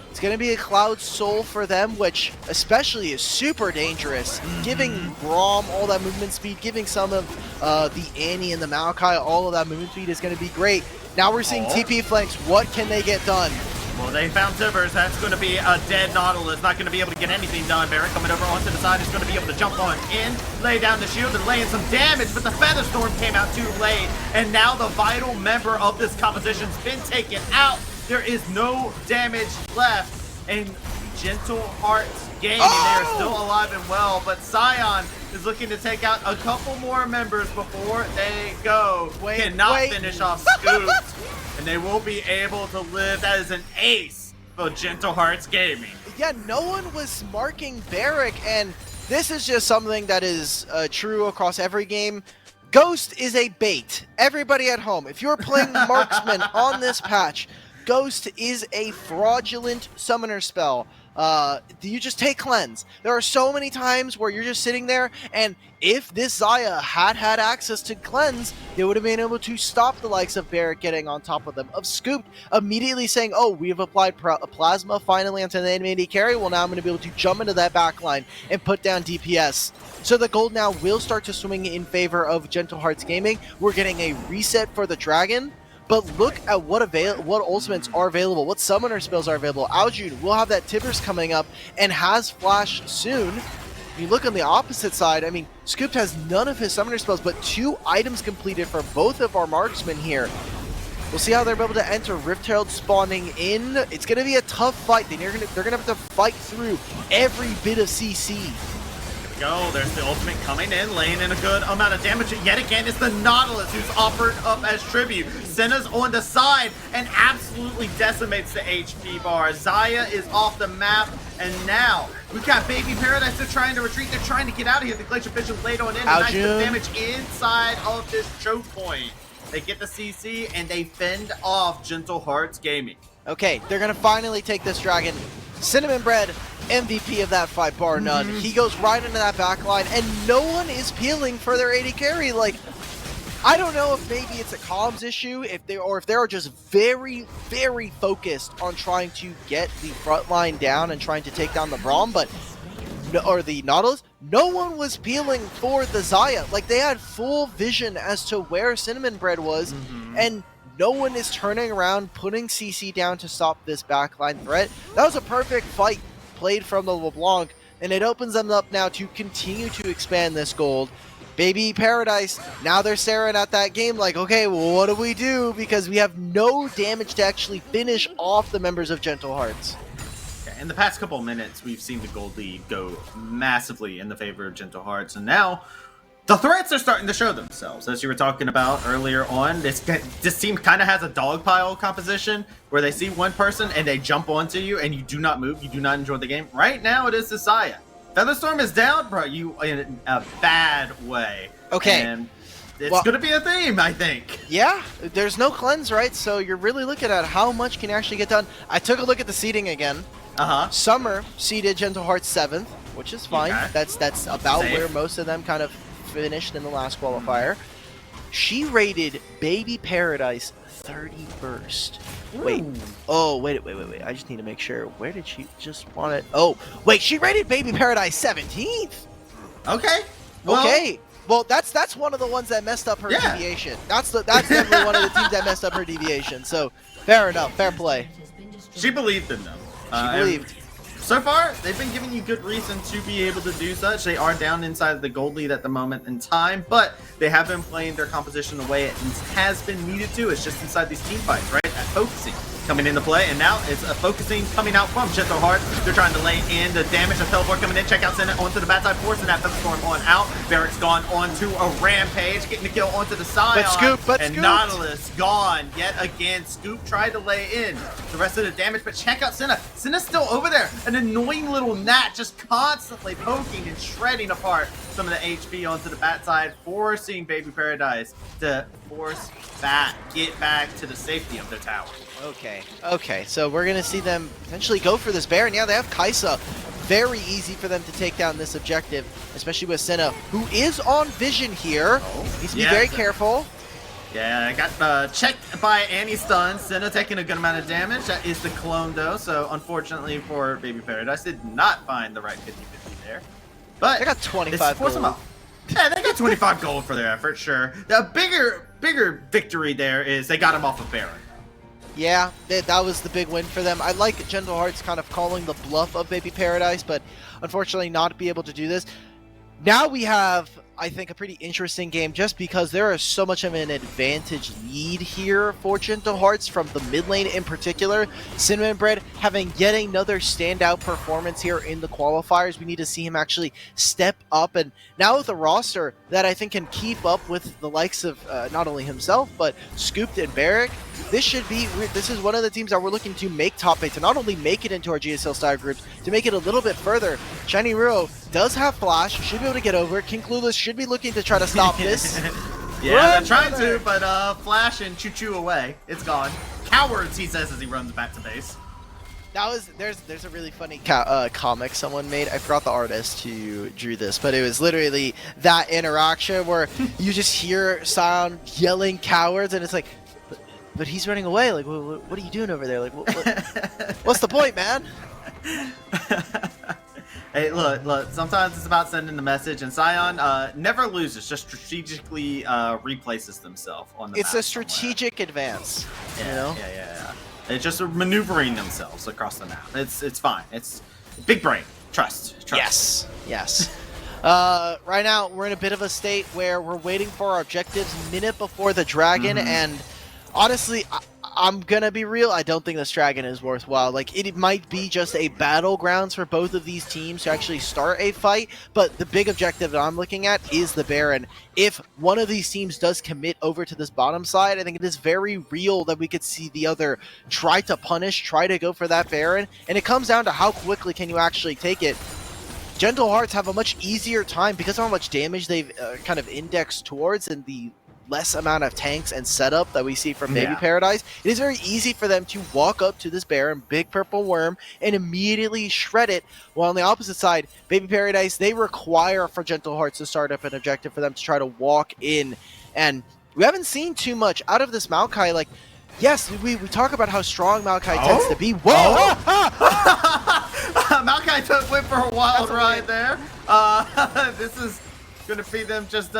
It's going to be a Cloud Soul for them, which especially is super dangerous. Giving Braum all that movement speed, giving some of the Annie and the Maokai all of that movement speed is going to be great. Now we're seeing TP flanks. What can they get done? Well, they found Tivers. That's going to be a dead Nautilus. Not going to be able to get anything done. Barrett coming over onto the side is going to be able to jump on in, lay down the shield, and lay in some damage. But the Featherstorm came out too late. And now the vital member of this composition's been taken out. There is no damage left. And Gentle Hearts Gaming, they are still alive and well. But Scion is looking to take out a couple more members before they go. Cannot finish off Scoop. And they will be able to live. That is an ace for Gentle Hearts Gaming. Yeah, no one was marking Barrick, and this is just something that is true across every game. Ghost is a bait. Everybody at home, if you're playing Marksman on this patch, Ghost is a fraudulent summoner spell. You just take Cleanse. There are so many times where you're just sitting there, and if this Zaya had access to Cleanse, they would have been able to stop the likes of Barrett getting on top of them, of Scoop immediately saying, oh, we have applied Plasma finally onto the animated carry, well now I'm going to be able to jump into that backline and put down DPS. So the gold now will start to swing in favor of Gentle Hearts Gaming. We're getting a reset for the Dragon. But look at what ultimates are available, what summoner spells are available. Aojun will have that Tivers coming up and has Flash soon. You look on the opposite side, I mean, Scooped has none of his summoner spells, but 2 items completed for both of our marksmen here. We'll see how they're able to enter. Rift Herald spawning in. It's going to be a tough fight. They're going to have to fight through every bit of CC. Go. There's the ultimate coming in, laying in a good amount of damage. Yet again, it's the Nautilus who's offered up as tribute. Senna's on the side and absolutely decimates the HP bar. Zaya is off the map, and now we've got Baby Paradise. They're trying to retreat. They're trying to get out of here. The Glacial Fission's laid on in. Nice damage inside of this choke point. They get the CC, and they fend off Gentle Hearts Gaming. Okay, they're going to finally take this dragon. Cinnamon Bread, MVP of that fight, bar none. He goes right into that back line, and no one is peeling for their AD carry. Like, I don't know if maybe it's a comms issue, if they are just very, very focused on trying to get the front line down and trying to take down the Braum, or the Nautilus. No one was peeling for the Zaya. Like, they had full vision as to where Cinnamon Bread was, and no one is turning around, putting CC down to stop this backline threat. That was a perfect fight played from the LeBlanc, and it opens them up now to continue to expand this gold. Baby Paradise, now they're staring at that game like, okay, well, what do we do? Because we have no damage to actually finish off the members of Gentle Hearts. In the past couple of minutes, we've seen the gold lead go massively in the favor of Gentle Hearts, and now the threats are starting to show themselves. As you were talking about earlier on, this team kind of has a dog pile composition where they see one person and they jump onto you and you do not move, you do not enjoy the game. Right now it is Zaya. Featherstorm is down, bro, you in a bad way. Okay. And it's going to be a theme, I think. Yeah, there's no cleanse, right? So you're really looking at how much can actually get done. I took a look at the seeding again. Summer seeded Gentle Hearts 7th. which is fine. Okay. That's about Safe. where most of them kind of finished in the last qualifier. She rated Baby Paradise 31st. Wait. Ooh. Oh, wait. I just need to make sure. Where did she just want it? Oh, wait. She rated Baby Paradise 17th. Okay. Well, Okay. Well, that's one of the ones that messed up her deviation. That's definitely one of the teams that messed up her deviation. So, fair enough. Fair play. She believed in them. She believed. So far, they've been giving you good reason to be able to do such. They are down inside of the gold lead at the moment in time, but they have been playing their composition the way it has been needed to. It's just inside these team fights, right? At focusing coming into play, and now it's a focusing coming out from Gentle Heart. They're trying to lay in the damage. The teleport coming in. Check out Senna onto the backside, forcing that Thunderstorm on out. Barrick's gone onto a rampage, getting the kill onto the side. And Nautilus gone yet again. Scoop tried to lay in the rest of the damage, but check out Senna. Senna's still over there. An annoying little gnat just constantly poking and shredding apart some of the HP onto the backside, forcing Baby Paradise to get back to the safety of their tower. Okay, so we're going to see them potentially go for this Baron. Yeah, they have Kaisa. Very easy for them to take down this objective, especially with Senna, who is on vision here. Needs to be very careful. Yeah, I got checked by Anti-Stun. Senna taking a good amount of damage. That is the clone, though, so unfortunately for Baby Paradise, did not find the right 50-50 there. But they got 25 gold. Yeah, they got 25 gold for their effort, sure. The bigger victory there is they got him off of Baron. Yeah, that was the big win for them. I like Gentle Hearts kind of calling the bluff of Baby Paradise, but unfortunately not be able to do this. Now we have, I think, a pretty interesting game just because there is so much of an advantage lead here for Gentle Hearts from the mid lane in particular. Cinnamon Bread having yet another standout performance here in the qualifiers. We need to see him actually step up, and now with a roster that I think can keep up with the likes of not only himself, but Scooped and Barrick. This is one of the teams that we're looking to make top 8, to not only make it into our GSL style groups, to make it a little bit further. Shiny Ruro does have Flash, should be able to get over. King Clueless should be looking to try to stop this. Yeah, they're trying to, but Flash and Choo-Choo away. It's gone. Cowards, he says as he runs back to base. There's a really funny comic someone made. I forgot the artist who drew this, but it was literally that interaction where you just hear sound yelling cowards, and it's like, but he's running away. Like, what are you doing over there? Like, what's the point, man? Hey, look. Sometimes it's about sending the message, and Sion never loses. Just strategically replaces themselves on the map. It's a strategic advance. Yeah, you know? Yeah. It's just maneuvering themselves across the map. It's fine. It's big brain. Trust. Yes. Right now, we're in a bit of a state where we're waiting for our objectives minute before the dragon, and honestly, I'm gonna be real, I don't think this dragon is worthwhile. Like, it might be just a battlegrounds for both of these teams to actually start a fight, but the big objective that I'm looking at is the Baron. If one of these teams does commit over to this bottom side, I think it is very real that we could see the other try to punish, try to go for that Baron, and it comes down to how quickly can you actually take it. Gentle Hearts have a much easier time because of how much damage they've kind of indexed towards and the less amount of tanks and setup that we see from Baby Paradise. It is very easy for them to walk up to this Baron, Big Purple Worm, and immediately shred it, while on the opposite side, Baby Paradise, they require for Gentle Hearts to start up an objective for them to try to walk in, and we haven't seen too much out of this Maokai. Like, yes, we talk about how strong Maokai tends to be. Whoa! Maokai went for a wild ride there. This is going to be them just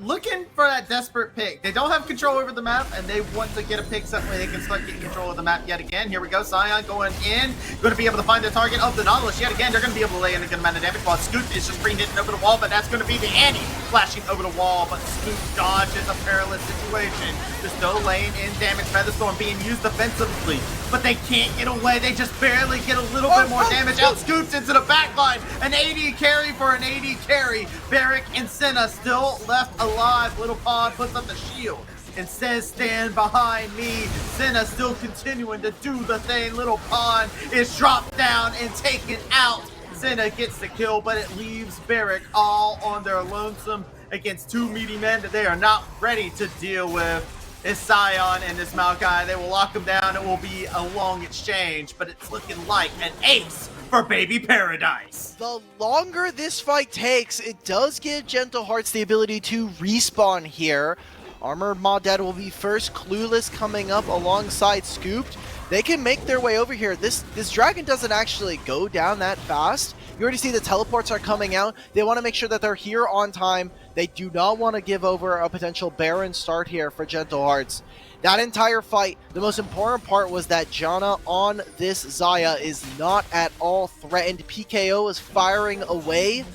looking for that desperate pick. They don't have control over the map, and they want to get a pick so they can start getting control of the map yet again. Here we go. Sion going in. Going to be able to find the target of the Nautilus yet again. They're going to be able to lay in a good amount of damage while Scoop is just bringing it over the wall, but that's going to be the Annie flashing over the wall, but Scoop dodges a perilous situation. Just still laying in damage. Featherstorm being used defensively, but they can't get away. They just barely get a little bit more damage. Out Scoops into the backline. An AD carry for an AD carry. Barrick and Senna still left alive. Little Pawn puts up the shield and says, stand behind me. Senna still continuing to do the thing. Little Pawn is dropped down and taken out. Senna gets the kill, but it leaves Barrick all on their lonesome against two meaty men that they are not ready to deal with. is Scion and this Maokai. They will lock him down. It will be a long exchange, but it's looking like an ace for Baby Paradise. The longer this fight takes, it does give Gentle Hearts the ability to respawn here. Armored Maudad will be first, Clueless coming up alongside Scooped. They can make their way over here. This dragon doesn't actually go down that fast. You already see the teleports are coming out. They want to make sure that they're here on time. They do not want to give over a potential Baron start here for Gentle Hearts. That entire fight, the most important part was that Janna on this Xayah is not at all threatened. PKO is firing away,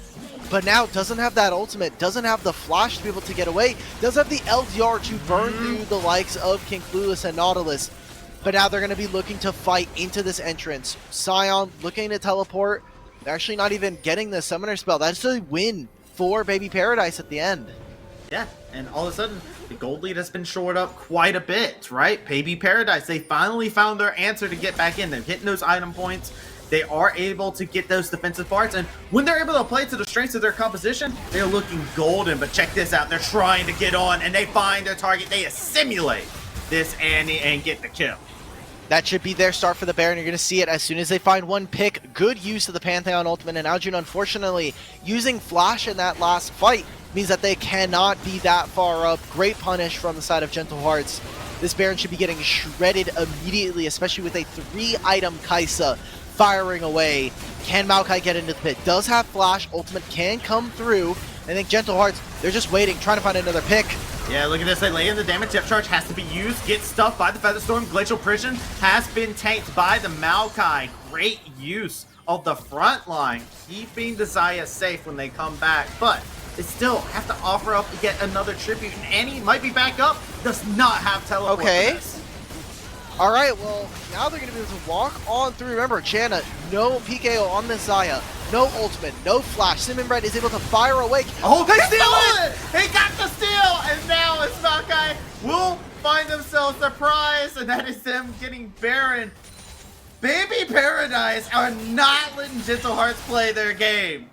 but now doesn't have that ultimate, doesn't have the flash to be able to get away, doesn't have the LDR to burn through the likes of King Clueless and Nautilus. But now they're going to be looking to fight into this entrance. Scion looking to teleport. They're actually not even getting the summoner spell. That's a win for Baby Paradise at the end. Yeah, and all of a sudden, the gold lead has been shored up quite a bit, right? Baby Paradise, they finally found their answer to get back in. They're hitting those item points. They are able to get those defensive parts, and when they're able to play to the strengths of their composition, they're looking golden. But check this out. They're trying to get on, and they find their target. They assimilate this Annie and get the kill. That should be their start for the Baron. You're going to see it as soon as they find one pick. Good use of the Pantheon ultimate, and Aljun, unfortunately, using Flash in that last fight means that they cannot be that far up. Great punish from the side of Gentle Hearts. This Baron should be getting shredded immediately, especially with a 3-item Kaisa firing away. Can Maokai get into the pit? Does have Flash. Ultimate can come through. I think Gentle Hearts, they're just waiting, trying to find another pick. Yeah, look at this. They lay in the damage. Depth charge has to be used. Get stuffed by the Featherstorm. Glacial Prison has been tanked by the Maokai. Great use of the front line, keeping the Xayah safe when they come back. But they still have to offer up to get another tribute. And Annie might be back up. Does not have teleport. Okay. All right, well, now they're going to be able to walk on through. Remember, Janna, no PKO on this Xayah. No ultimate, no flash. Cinnamon Bread is able to fire away. Oh, they steal it! He got the steal! And now it's Maokai will find themselves the prize, and that is them getting Baron. Baby Paradise are not letting Gentle Hearts play their game.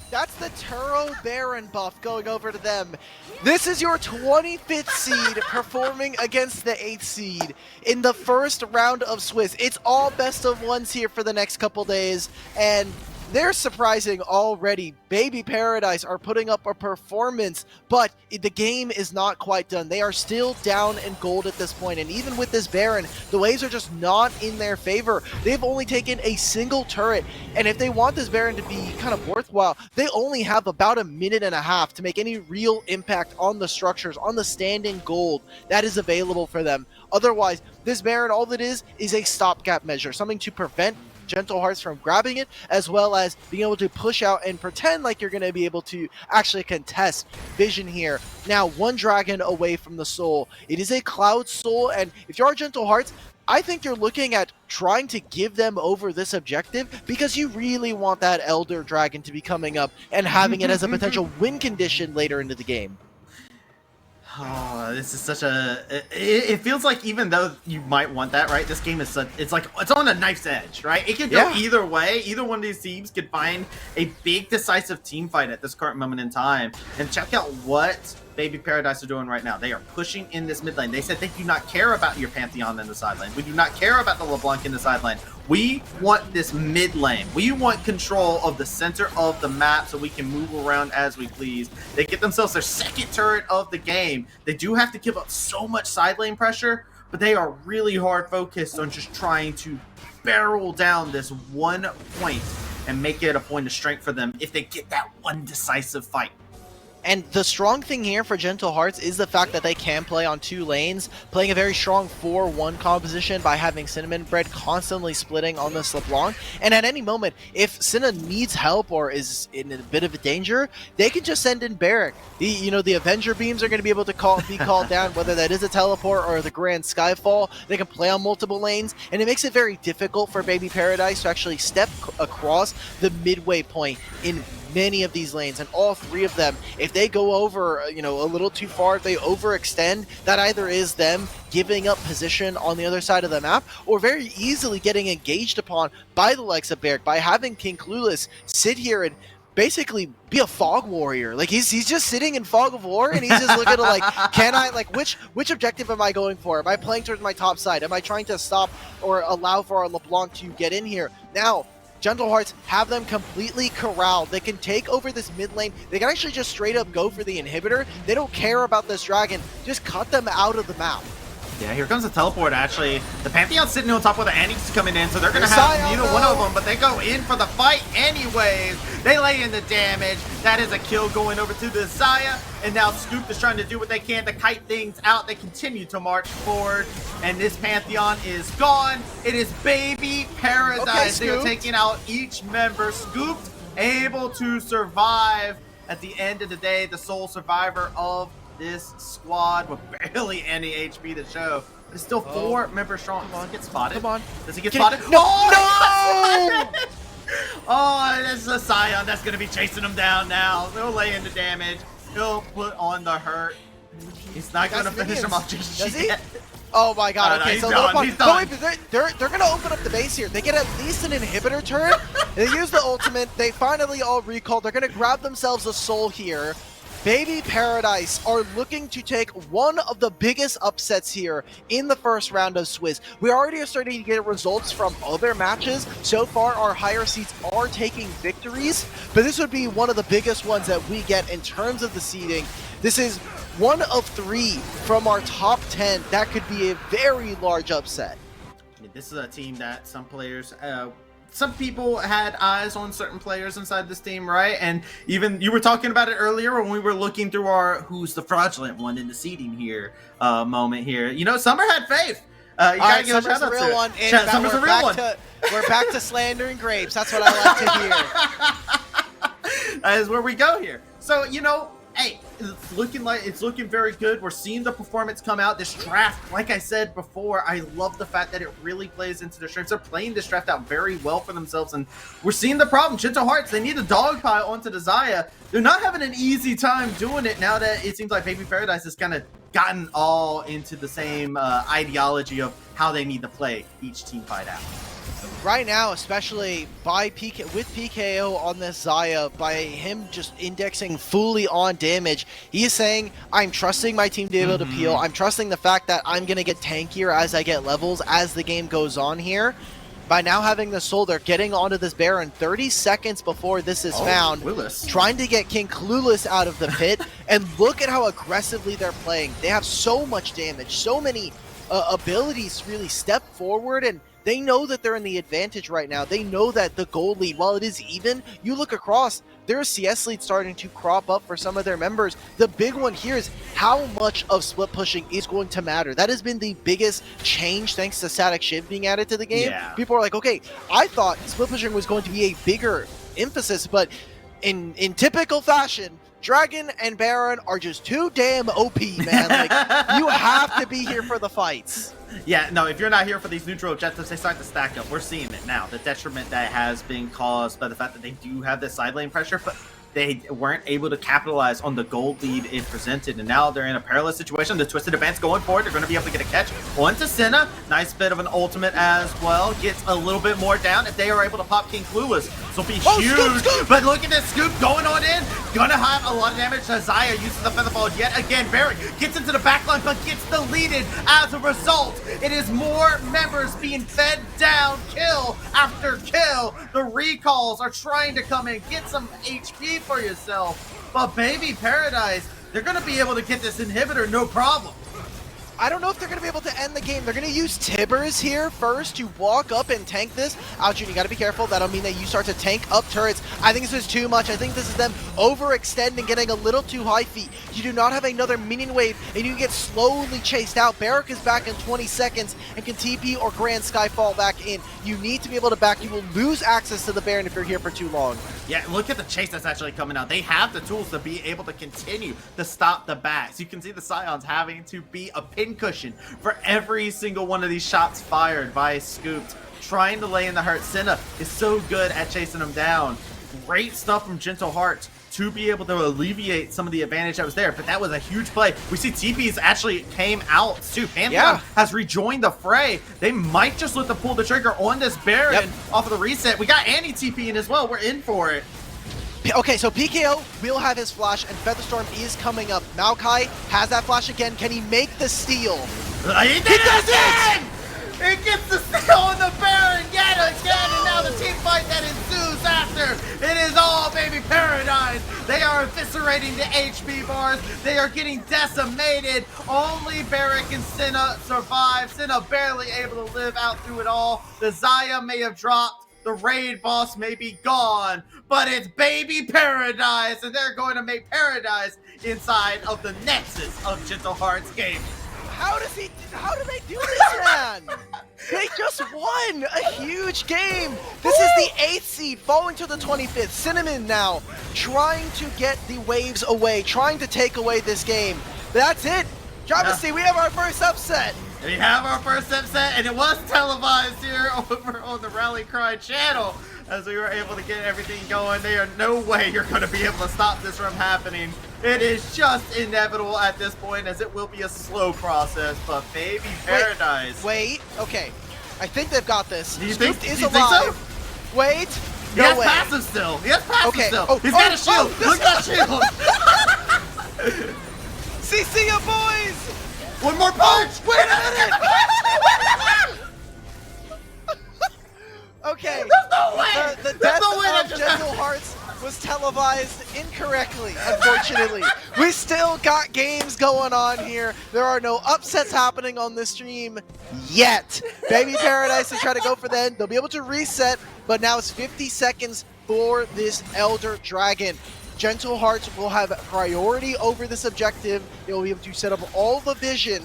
That's the Turo Baron buff going over to them. This is your 25th seed performing against the 8th seed in the first round of Swiss. It's all best of ones here for the next couple days, and they're surprising already. Baby Paradise are putting up a performance, but the game is not quite done. They are still down in gold at this point, and even with this Baron, the waves are just not in their favor. They've only taken a single turret, and if they want this Baron to be kind of worthwhile, they only have about a minute and a half to make any real impact on the structures, on the standing gold that is available for them. Otherwise, this Baron, all it is a stopgap measure, something to prevent Gentle Hearts from grabbing it, as well as being able to push out and pretend like you're going to be able to actually contest Vision here. Now, one dragon away from the soul. It is a Cloud Soul, and if you are Gentle Hearts, I think you're looking at trying to give them over this objective because you really want that Elder Dragon to be coming up and having it as a potential win condition later into the game. Oh, this is such a... It feels like even though you might want that, right? This game is such... It's like, it's on a knife's edge, right? It could go either way. Either one of these teams could find a big, decisive team fight at this current moment in time. And check out what Baby Paradise are doing right now. They are pushing in this mid lane. They said they do not care about your Pantheon in the side lane. We do not care about the LeBlanc in the side lane. We want this mid lane. We want control of the center of the map so we can move around as we please. They get themselves their second turret of the game. They do have to give up so much side lane pressure, but they are really hard focused on just trying to barrel down this one point and make it a point of strength for them if they get that one decisive fight. And the strong thing here for Gentle Hearts is the fact that they can play on 2 lanes, playing a very strong 4-1 composition by having Cinnamon Bread constantly splitting on this LeBlanc. And at any moment, if Cinna needs help or is in a bit of a danger, they can just send in Baron. The Avenger Beams are going to be able to be called down, whether that is a teleport or the Grand Skyfall. They can play on multiple lanes, and it makes it very difficult for Baby Paradise to actually step across the midway point in many of these lanes, and all 3 of them, if they go over, a little too far, if they overextend, that either is them giving up position on the other side of the map, or very easily getting engaged upon by the likes of Barrick, by having King Clueless sit here and basically be a fog warrior. Like he's just sitting in fog of war, and he's just looking to like, can I like which objective am I going for? Am I playing towards my top side? Am I trying to stop or allow for our LeBlanc to get in here? Now, Gentle Hearts have them completely corralled. They can take over this mid lane. They can actually just straight up go for the inhibitor. They don't care about this dragon. Just cut them out of the map. Yeah, here comes the teleport, actually. The Pantheon's sitting on top with the Annie's coming in, so they're going to have neither one of them, but they go in for the fight anyways. They lay in the damage. That is a kill going over to the Xayah, and now Scoop is trying to do what they can to kite things out. They continue to march forward, and this Pantheon is gone. It is Baby Paradise. They are taking out each member. Scooped, able to survive at the end of the day, the sole survivor of this squad with barely any HP to show. It's still 4 members strong. Does he get spotted? Come on. Does he get spotted? No! No! Oh, this is a Scion that's going to be chasing him down now. He'll lay into damage. He'll put on the hurt. He's not going to finish him off just yet. Oh my god, okay, he's so done. He's done. They're gonna open up the base here. They get at least an inhibitor turret. They use the ultimate. They finally all recall. They're gonna grab themselves a soul here. Baby Paradise are looking to take one of the biggest upsets here in the first round of Swizz. We already are starting to get results from other matches. So far, our higher seeds are taking victories, but this would be one of the biggest ones that we get in terms of the seeding. This is one of 3 from our top 10. That could be a very large upset. I mean, this is a team that some players... some people had eyes on certain players inside this team, right? And even you were talking about it earlier when we were looking through our who's the fraudulent one in the seeding here moment here. You know, Summer had faith. You gotta give a shout out to real one. Summer's a real one. We're back to slandering grapes. That's what I like to hear. That is where we go here. So, you know, hey, it's looking very good. We're seeing the performance come out. This draft, like I said before, I love the fact that it really plays into their strengths. They're playing this draft out very well for themselves, and we're seeing the problem. Gentle Hearts, they need a dog pile onto the Xayah. They're not having an easy time doing it now that it seems like Baby Paradise has kind of gotten all into the same ideology of how they need to play each team fight out. Right now, especially with PKO on this Xayah, by him just indexing fully on damage, he is saying, I'm trusting my team to be able to peel. I'm trusting the fact that I'm going to get tankier as I get levels as the game goes on here. By now having the soul, they're getting onto this Baron 30 seconds before this is found, trying to get King Clueless out of the pit, and look at how aggressively they're playing. They have so much damage, so many abilities to really step forward, and they know that they're in the advantage right now. They know that the gold lead, while it is even, you look across, there's CS lead starting to crop up for some of their members. The big one here is how much of split pushing is going to matter. That has been the biggest change thanks to Static Shiv being added to the game. Yeah. People are like, okay, I thought split pushing was going to be a bigger emphasis, but in typical fashion, Dragon and Baron are just too damn OP, man. Like, you have to be here for the fights. Yeah, no, if you're not here for these neutral objectives, they start to stack up. We're seeing it now. The detriment that has been caused by the fact that they do have this side lane pressure, but they weren't able to capitalize on the gold lead it presented, and now they're in a perilous situation. The Twisted Advance going forward, they're going to be able to get a catch onto Senna. Nice bit of an ultimate as well. Gets a little bit more down if they are able to pop King Clueless. This will be huge, Scoop. But look at this Scoop going on in. Gonna have a lot of damage. Xayah uses the Featherfall yet again. Baron gets into the backline, but gets deleted as a result. It is more members being fed down, kill after kill. The recalls are trying to come in, get some HP for yourself, but Baby Paradise, they're gonna be able to get this inhibitor no problem. I don't know if they're going to be able to end the game. They're going to use Tibbers here first to walk up and tank this. Aljun, you got to be careful. That'll mean that you start to tank up turrets. I think this is too much. I think this is them overextending, getting a little too high feet. You do not have another minion wave, and you get slowly chased out. Barik is back in 20 seconds and can TP or Grand Sky fall back in. You need to be able to back. You will lose access to the Baron if you're here for too long. Yeah, look at the chase that's actually coming out. They have the tools to be able to continue to stop the backs. You can see the Scions having to be a pin cushion for every single one of these shots fired by Scooped, trying to lay in the hurt. Senna is so good at chasing them down. Great stuff from Gentle Hearts to be able to alleviate some of the advantage that was there, but that was a huge play. We see TPs actually came out too. Pantheon has rejoined the fray. They might just let them pull the trigger on this Baron off of the reset. We got Annie TP in as well. We're in for it. Okay, so PKO will have his flash, and Featherstorm is coming up. Maokai has that flash again. Can he make the steal? He does it! He gets the steal on the Baron yet again, and now the team fight that ensues after. It is all Baby Paradise. They are eviscerating the HP bars. They are getting decimated. Only Barrick and Senna survive. Senna barely able to live out through it all. The Xayah may have dropped. The raid boss may be gone, but it's Baby Paradise, and they're going to make Paradise inside of the nexus of Gentle Hearts Gaming. How do they do this, man? They just won a huge game. This is the 8th seed falling to the 25th. Cinnamon now trying to get the waves away, trying to take away this game. That's it. Travesty, we have our first upset. We have our first upset, and it was televised here over on the Rally Cry channel as we were able to get everything going. There are no way you're going to be able to stop this from happening. It is just inevitable at this point, as it will be a slow process, but Baby Paradise. Wait, okay. I think they've got this. Do you think alive. So? Wait. He has passive still. He has passive still. Oh, He's got a shield. Look at that shield. CC ya, boys! One more punch! Wait a minute! Okay. There's no way! The death of Gentle Hearts was televised incorrectly, unfortunately. We still got games going on here. There are no upsets happening on this stream yet. Baby Paradise is trying to go for the end. They'll be able to reset, but now it's 50 seconds for this Elder Dragon. Gentle Hearts will have priority over this objective. They will be able to set up all the vision,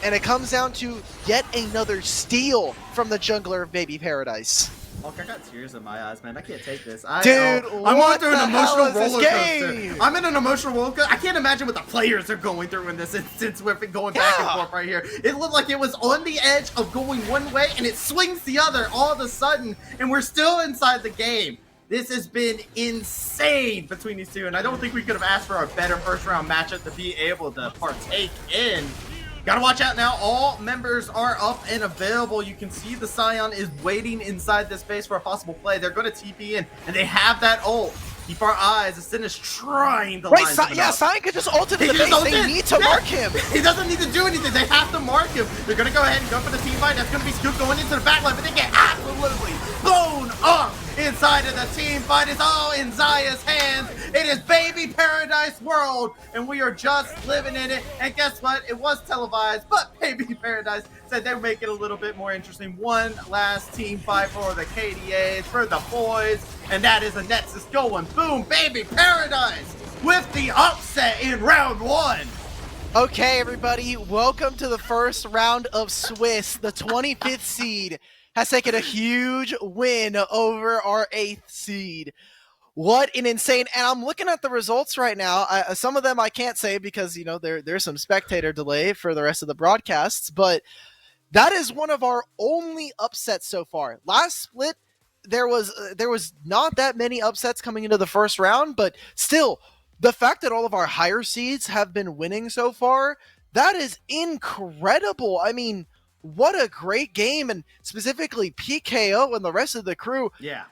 and it comes down to yet another steal from the jungler of Baby Paradise. Look, I got tears in my eyes, man. I can't take this. I'm going through an emotional roller coaster. Game? I'm in an emotional roller coaster. I can't imagine what the players are going through in this instance with it going back and forth right here. It looked like it was on the edge of going one way, and it swings the other all of a sudden, and we're still inside the game. This has been insane between these two, and I don't think we could have asked for a better first-round matchup to be able to partake in. Gotta watch out now. All members are up and available. You can see the Scion is waiting inside this space for a possible play. They're going to TP in, and they have that ult. Keep our eyes. Ascend is trying to line something up. Scion could just ult into the base. They need to mark him. He doesn't need to do anything. They have to mark him. They're going to go ahead and go for the team fight. That's going to be Scoop going into the backline, but they get absolutely blown up inside of the team fight. It's all in Xayah's hands. It is Baby Paradise World, and we are just living in it. And guess what? It was televised, but Baby Paradise said they would make it a little bit more interesting. One last team fight for the KDAs, for the boys, and that is a Nexus going. Boom, Baby Paradise with the upset in round one. Okay, everybody, welcome to the first round of Swiss. The 25th seed has taken a huge win over our 8th seed. What an insane, and I'm looking at the results right now. Some of them I can't say because, you know, there's some spectator delay for the rest of the broadcasts, but that is one of our only upsets so far. Last split, there was not that many upsets coming into the first round, but still, the fact that all of our higher seeds have been winning so far, that is incredible. I mean, what a great game, and specifically PKO and the rest of the crew. Yeah.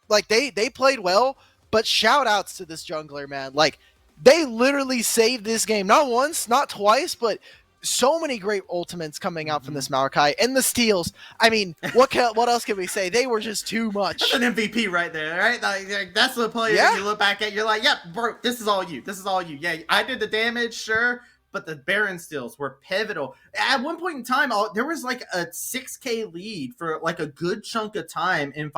Like, they played well, but shout outs to this jungler, man. Like, they literally saved this game. Not once, not twice, but so many great ultimates coming out from this Maokai, and the steals. I mean, what else can we say? They were just too much. That's an MVP right there, right? Like, that's the player that you look back at. You're like, yep, bro, this is all you. This is all you. Yeah, I did the damage, sure, but the Baron steals were pivotal. At one point in time, there was like a 6K lead for like a good chunk of time in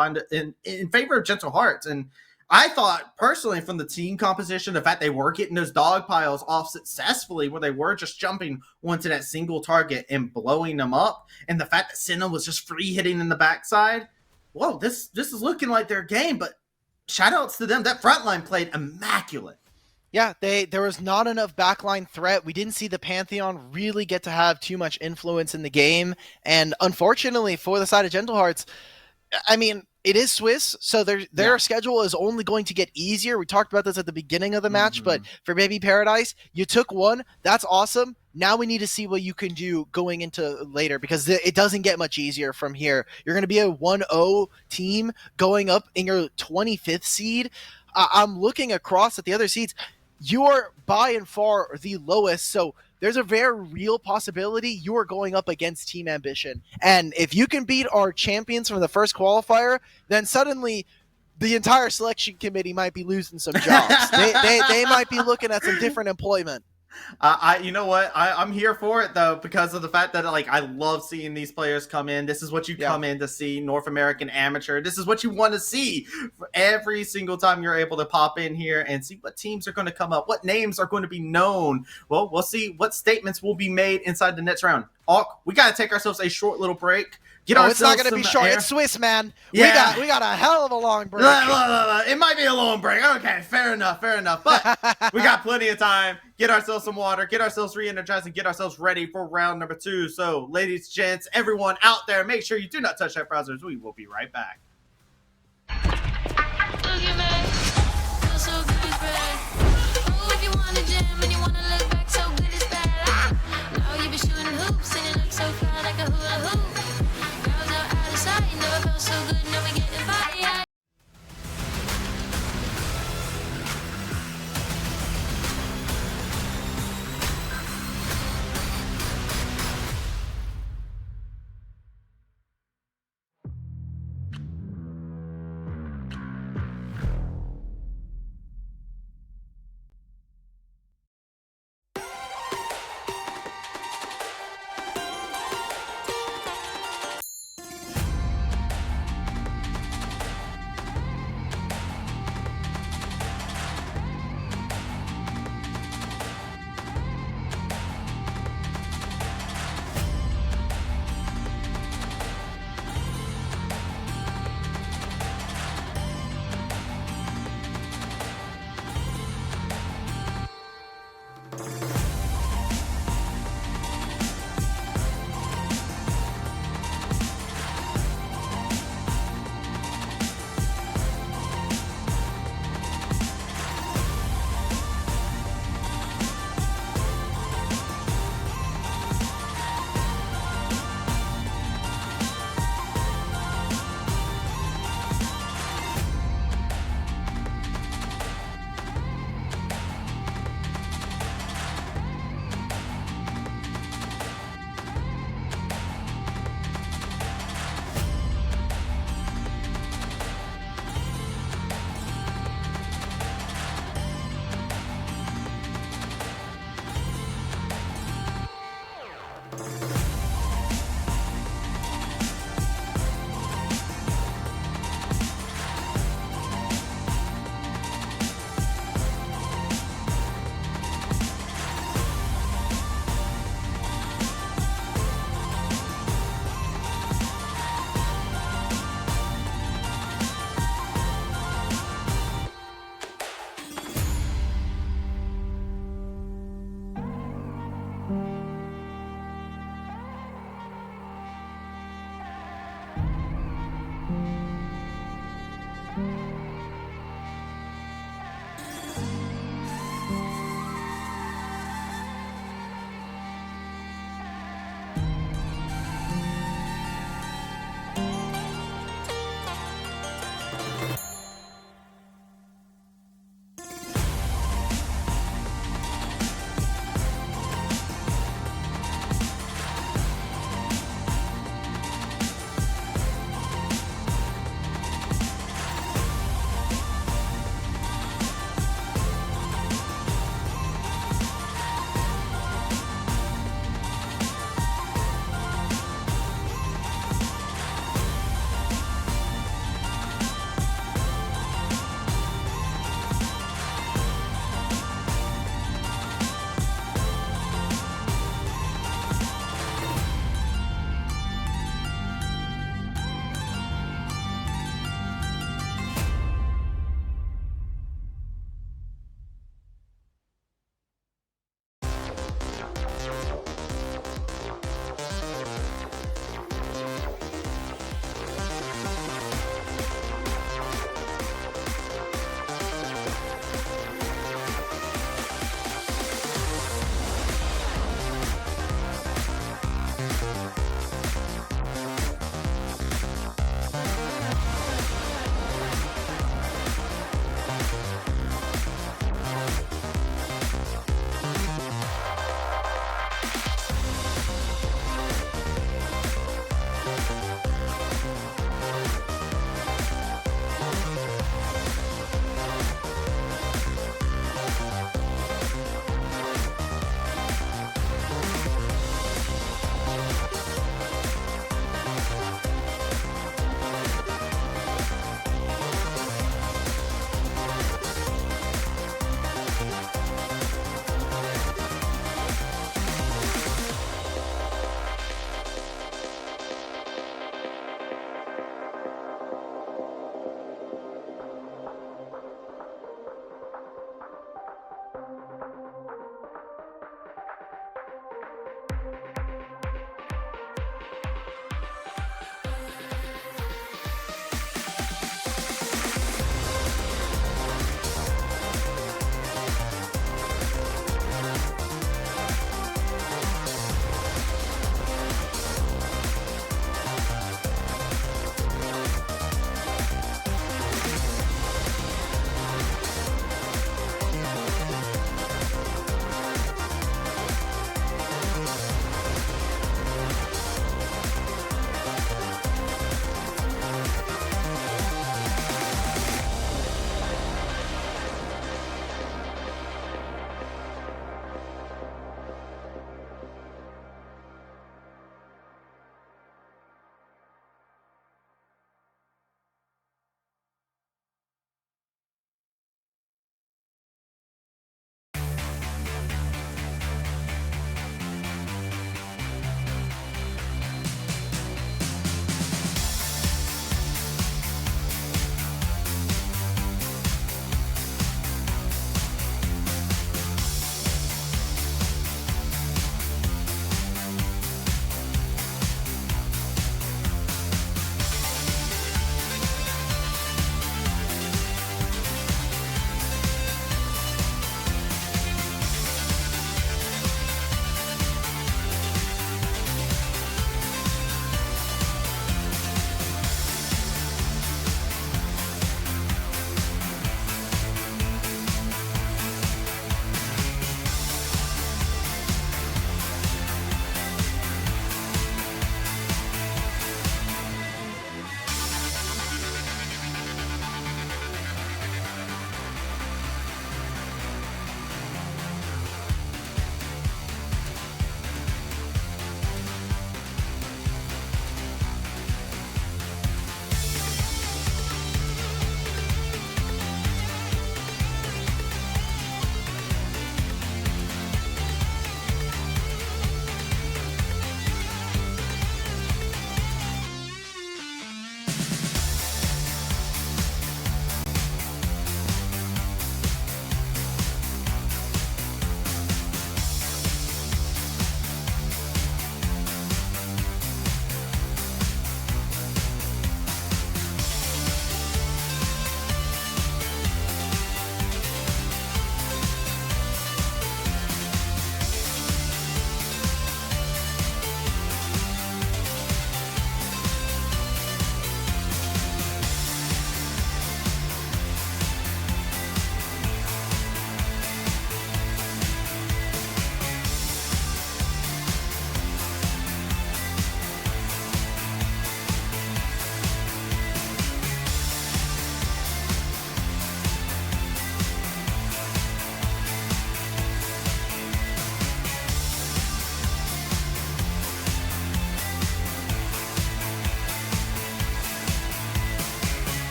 favor of Gentle Hearts, and I thought, personally, from the team composition, the fact they were getting those dog piles off successfully, where they were just jumping onto that single target and blowing them up, and the fact that Senna was just free hitting in the backside, whoa, this is looking like their game, but shout-outs to them. That front line played immaculate. Yeah, there was not enough backline threat. We didn't see the Pantheon really get to have too much influence in the game, and unfortunately, for the side of Gentle Hearts, I mean, it is Swiss, so their schedule is only going to get easier. We talked about this at the beginning of the match, but for Baby Paradise, you took one. That's awesome. Now we need to see what you can do going into later, because it doesn't get much easier from here. You're going to be a 1-0 team going up in your 25th seed. I'm looking across at the other seeds. You are by and far the lowest, so there's a very real possibility you are going up against Team Ambition. And if you can beat our champions from the first qualifier, then suddenly the entire selection committee might be losing some jobs. They might be looking at some different employment. You know what? I'm here for it though, because of the fact that like I love seeing these players come in. This is what you come in to see, North American Amateur. This is what you want to see every single time you're able to pop in here and see what teams are going to come up, what names are going to be known. Well, we'll see what statements will be made inside the next round. We got to take ourselves a short little break. It's not going to be short. Air. It's Swiss, man. Yeah. We got a hell of a long break. It might be a long break. Okay, fair enough. But we got plenty of time. Get ourselves some water, get ourselves re-energized, and get ourselves ready for round number 2. So, ladies, gents, everyone out there, make sure you do not touch that browsers. We will be right back.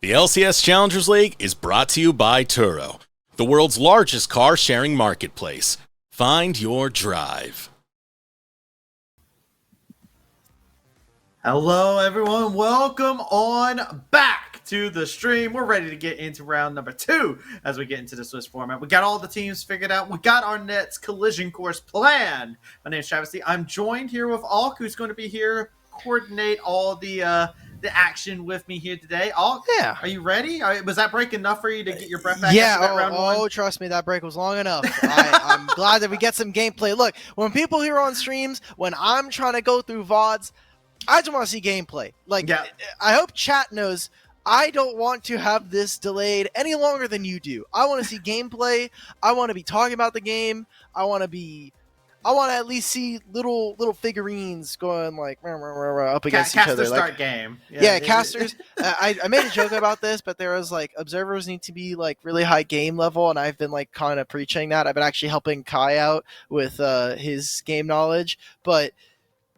The LCS Challengers League is brought to you by Turo, the world's largest car-sharing marketplace. Find your drive. Hello, everyone. Welcome on back to the stream. We're ready to get into round number 2 as we get into the Swiss format. We got all the teams figured out. We got our Nets collision course planned. My name is Travis Lee. I'm joined here with Alk, who's going to be here coordinate all the action with me here today. Alk, Yeah. Are you ready? Was that break enough for you to get your breath back Yeah, after that round one? Trust me, that break was long enough. I'm glad that we get some gameplay. Look, when people here on streams, when I'm trying to go through VODs, I just want to see gameplay. Like, yeah. I hope chat knows I don't want to have this delayed any longer than you do. I want to see gameplay. I want to be talking about the game. I want to at least see little figurines going like up against each other. Start like, game. Yeah, casters. I made a joke about this, but there was like observers need to be like really high game level, and I've been like kind of preaching that. I've been actually helping Kai out with his game knowledge, but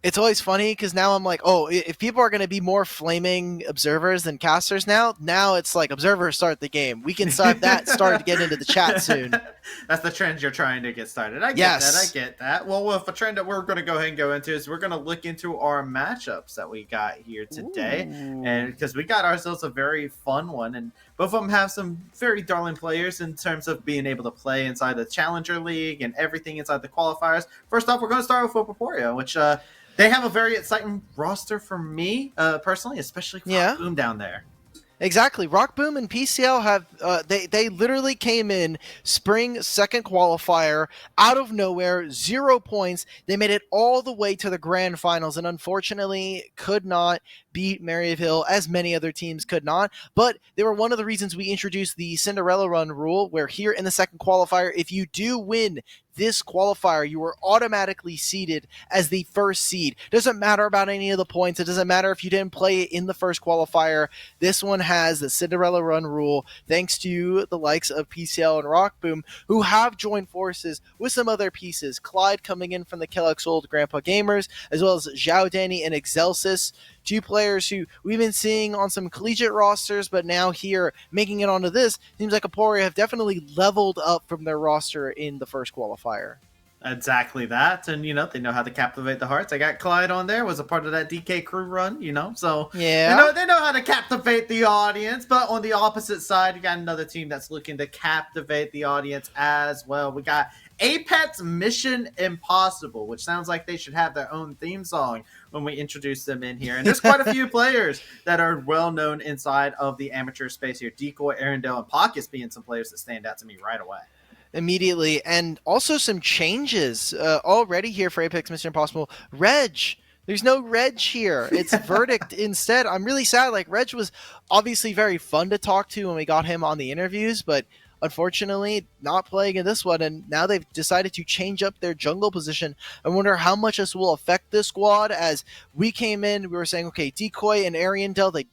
it's always funny because now I'm like, oh, if people are going to be more flaming observers than casters now it's like observers start the game. We can start to get into the chat soon. That's the trend you're trying to get started. I get that. Well, with a trend that we're going to go ahead and go into is we're going to look into our matchups that we got here today. Ooh. And because we got ourselves a very fun one, and both of them have some very darling players in terms of being able to play inside the Challenger League and everything inside the qualifiers. First off, we're going to start with Fopoporia, which they have a very exciting roster for me, personally, especially Rock Boom down there. Exactly. Rock Boom and PCL have they literally came in spring second qualifier out of nowhere, 0 points. They made it all the way to the grand finals and unfortunately could not beat Maryville, as many other teams could not. But they were one of the reasons we introduced the Cinderella Run rule, where here in the second qualifier, if you do win this qualifier, you are automatically seeded as the first seed. Doesn't matter about any of the points. It doesn't matter if you didn't play in the first qualifier. This one has the Cinderella Run rule, thanks to the likes of PCL and Rock Boom, who have joined forces with some other pieces. Clyde coming in from the Kellogg's Old Grandpa Gamers, as well as Zhao Danny and Excelsis, 2 players who we've been seeing on some collegiate rosters, but now here making it onto this, seems like Aporia have definitely leveled up from their roster in the first qualifier. Exactly that, and they know how to captivate the hearts. I got Clyde on there, was a part of that DK crew run, so yeah, they know how to captivate the audience. But on the opposite side, you got another team that's looking to captivate the audience as well. We got Apex Mission Impossible, which sounds like they should have their own theme song when we introduce them in here. And there's quite a few players that are well known inside of the amateur space here. Decoy, Arendelle, and Pockets being some players that stand out to me right away. Immediately, and also some changes already here for Apex Mission Impossible. Reg, there's no Reg here. It's Verdict instead. I'm really sad. Like, Reg was obviously very fun to talk to when we got him on the interviews, but unfortunately not playing in this one, and now they've decided to change up their jungle position. I wonder how much this will affect this squad. As we came in, we were saying, okay, Decoy and Ariandel,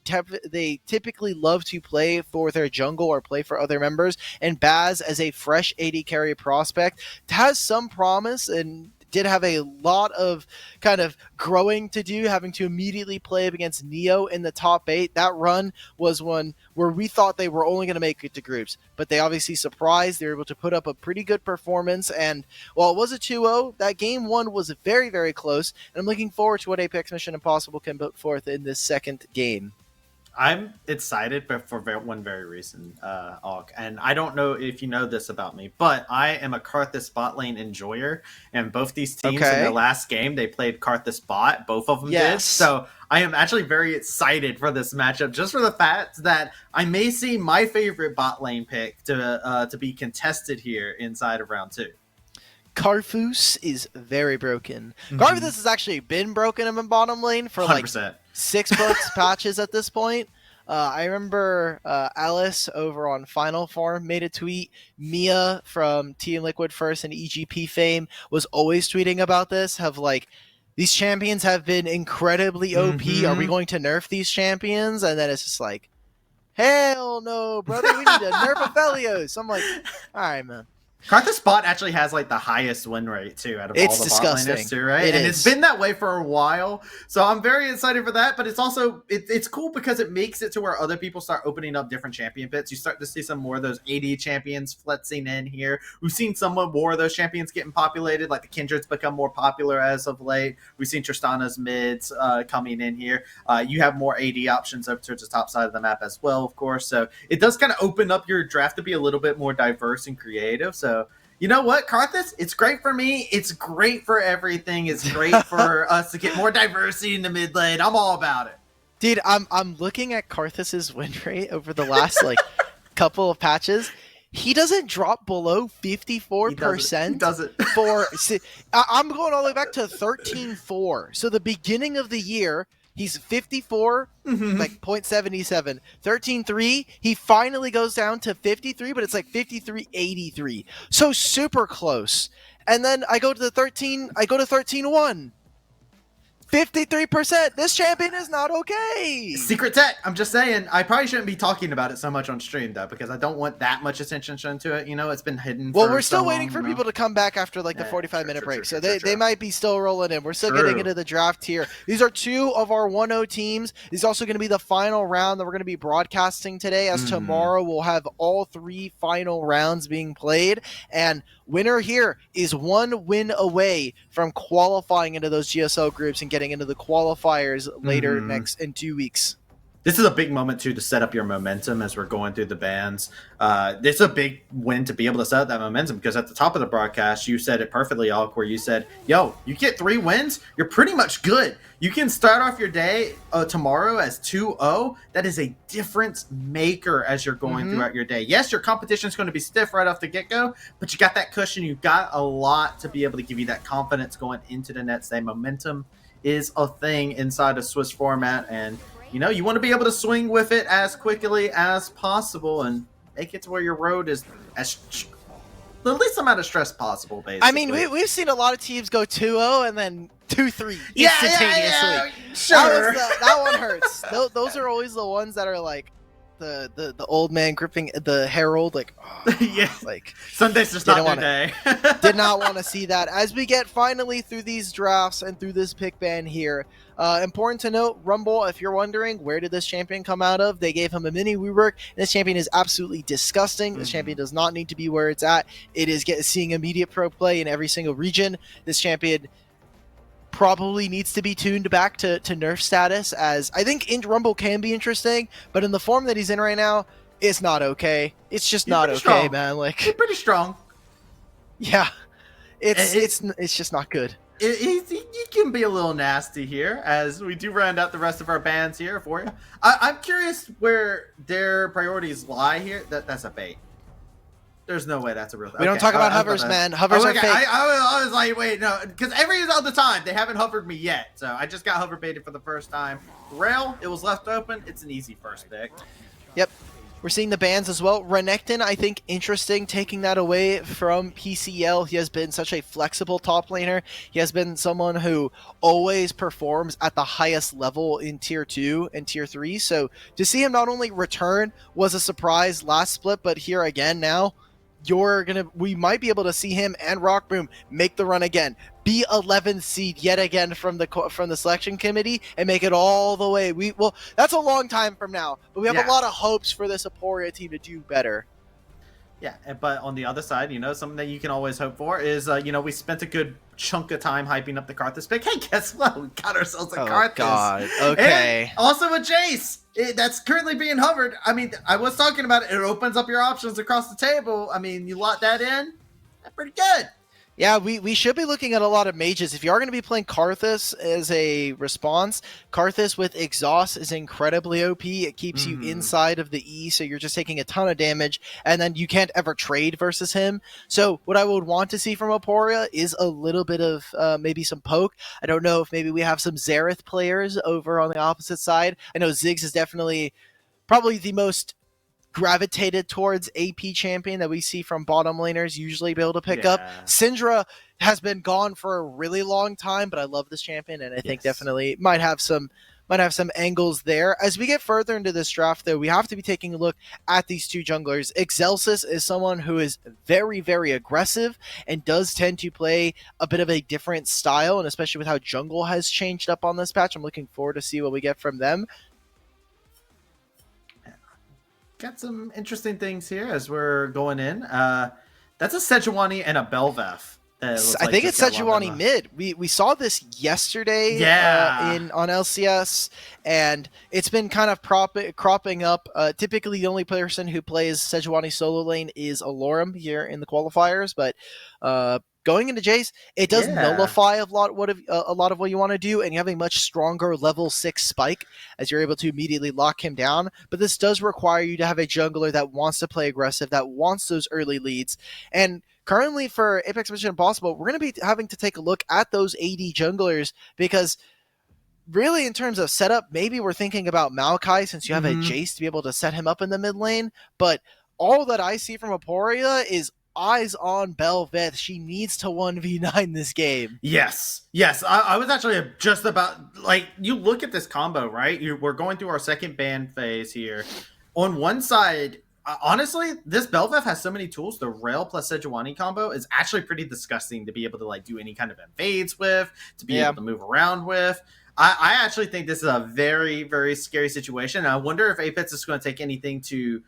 they typically love to play for their jungle or play for other members, and Baz, as a fresh AD carry prospect, has some promise, and did have a lot of kind of growing to do, having to immediately play up against Neo in the top 8. That run was one where we thought they were only going to make it to groups, but they obviously surprised. They were able to put up a pretty good performance, and while it was a 2-0, that game 1 was very, very close, and I'm looking forward to what Apex Mission Impossible can put forth in this second game. I'm excited, but for one very reason, Auk. And I don't know if you know this about me, but I am a Karthus bot lane enjoyer. And both these teams in the last game, they played Karthus bot. Both of them did. So I am actually very excited for this matchup, just for the fact that I may see my favorite bot lane pick to be contested here inside of round 2. Karthus is very broken. Karthus has actually been broken in the bottom lane for 100%. like 6 patches at this point. I remember Alice over on Final Form made a tweet. Mia from Team Liquid First and EGP fame was always tweeting about this. Have like, these champions have been incredibly OP. Are we going to nerf these champions? And then it's just like, hell no, brother. We need to nerf Aphelios. I'm like, all right, man. Karthus bot actually has like the highest win rate too out of all the bot laners too, right? It's been that way for a while, so I'm very excited for that. But it's also it's cool because it makes it to where other people start opening up different champion bits. You start to see some more of those AD champions flexing in here. We've seen some more of those champions getting populated, like the Kindreds become more popular as of late. We've seen Tristana's mids coming in here. You have more AD options up towards the top side of the map as well, of course. So it does kind of open up your draft to be a little bit more diverse and creative. So you know what, Karthus? It's great for me. It's great for everything. It's great for us to get more diversity in the mid lane. I'm all about it. Dude, I'm looking at Karthus's win rate over the last like couple of patches. He doesn't drop below 54%. He doesn't. I'm going all the way back to 13.4. So the beginning of the year, he's 54, like 0.77. 13.3, he finally goes down to 53, but it's like 53.83. So super close. And then I go to 13.1. 53%. This champion is not okay. Secret tech. I'm just saying. I probably shouldn't be talking about it so much on stream though, because I don't want that much attention shown to it. You know, it's been hidden. Well, we're still waiting for people to come back after like the 45-minute break, so they might be still rolling in. We're still getting into the draft here. These are 2 of our 1-0 teams. This is also going to be the final round that we're going to be broadcasting today, as tomorrow we'll have all 3 final rounds being played, and winner here is 1 win away from qualifying into those GSL groups and getting into the qualifiers later in 2 weeks. This is a big moment too to set up your momentum as we're going through the bans. This is a big win to be able to set up that momentum, because at the top of the broadcast you said it perfectly, Alk, where you said, yo, you get 3 wins, you're pretty much good. You can start off your day tomorrow as 2-0. That is a difference maker as you're going throughout your day. Yes, your competition is going to be stiff right off the get-go, but you got that cushion. You got a lot to be able to give you that confidence going into the next day. Momentum is a thing inside a Swiss format, and you know, you want to be able to swing with it as quickly as possible and make it to where your road is as the least amount of stress possible, basically. I mean, we've seen a lot of teams go 2-0 and then 2-3 instantaneously. Yeah, sure. That one hurts. Those are always the ones that are like the old man gripping the herald, like, oh, yeah, like Sunday's just not their day. Did not want to see that. As we get finally through these drafts and through this pick ban here, important to note, Rumble, if you're wondering, where did this champion come out of? They gave him a mini rework, and this champion is absolutely disgusting. This champion does not need to be where it's at. It is seeing immediate pro play in every single region. This champion probably needs to be tuned back to nerf status, as I think Rumble can be interesting, but in the form that he's in right now, it's not okay. It's just not okay, strong. Man. Like, he's pretty strong. Yeah, it's just not good. He can be a little nasty here, as we do round out the rest of our bans here for you. I'm curious where their priorities lie here. That's a bait. There's no way that's a real thing. We don't talk about hovers, man. Hovers are fake. I was like, wait, no, because every other time they haven't hovered me yet. So I just got hover baited for the first time. Rail, it was left open. It's an easy first pick. Yep. We're seeing the bans as well. Renekton, I think, interesting, taking that away from PCL. He has been such a flexible top laner. He has been someone who always performs at the highest level in Tier 2 and Tier 3. So to see him not only return was a surprise last split, but here again now, we might be able to see him and Rockboom make the run again, be 11th seed yet again from the selection committee, and make it all the way. Well, that's a long time from now, but we have a lot of hopes for this Aporia team to do better. Yeah, but on the other side, something that you can always hope for is, we spent a good chunk of time hyping up the Karthus pick. Hey, guess what? We got ourselves a Karthus. God. Okay. And also a Jace. That's currently being hovered. I mean, I was talking about it. It opens up your options across the table. I mean, you lock that in. That's pretty good. Yeah, we should be looking at a lot of mages. If you are going to be playing Karthus as a response, Karthus with Exhaust is incredibly OP. It keeps you inside of the E, so you're just taking a ton of damage, and then you can't ever trade versus him. So what I would want to see from Aporia is a little bit of maybe some poke. I don't know if maybe we have some Xerath players over on the opposite side. I know Ziggs is definitely probably the most gravitated towards AP champion that we see from bottom laners usually be able to pick up. Syndra has been gone for a really long time, but I love this champion, and I think definitely might have some angles there. As we get further into this draft, though, we have to be taking a look at these two junglers. Excelsis is someone who is very, very aggressive and does tend to play a bit of a different style, and especially with how jungle has changed up on this patch, I'm looking forward to see what we get from them. Got some interesting things here as we're going in. That's a Sejuani and a Belveth. I think it's Sejuani mid. We saw this yesterday on LCS, and it's been kind of cropping up. Typically, the only person who plays Sejuani solo lane is Alorum here in the qualifiers, but going into Jace, it does nullify a lot of what you want to do, and you have a much stronger level 6 spike as you're able to immediately lock him down. But this does require you to have a jungler that wants to play aggressive, that wants those early leads. And currently for Apex Mission Impossible, we're going to be having to take a look at those AD junglers, because really in terms of setup, maybe we're thinking about Maokai since you have a Jace to be able to set him up in the mid lane. But all that I see from Aporia is eyes on Belveth. She needs to 1v9 this game. Yes. I was actually just about, you look at this combo, right? We're going through our second ban phase here. On one side, honestly, this Belveth has so many tools. The Rail plus Sejuani combo is actually pretty disgusting to be able to do any kind of invades with, to be able to move around with. I actually think this is a very, very scary situation. I wonder if Apex is going to take anything to...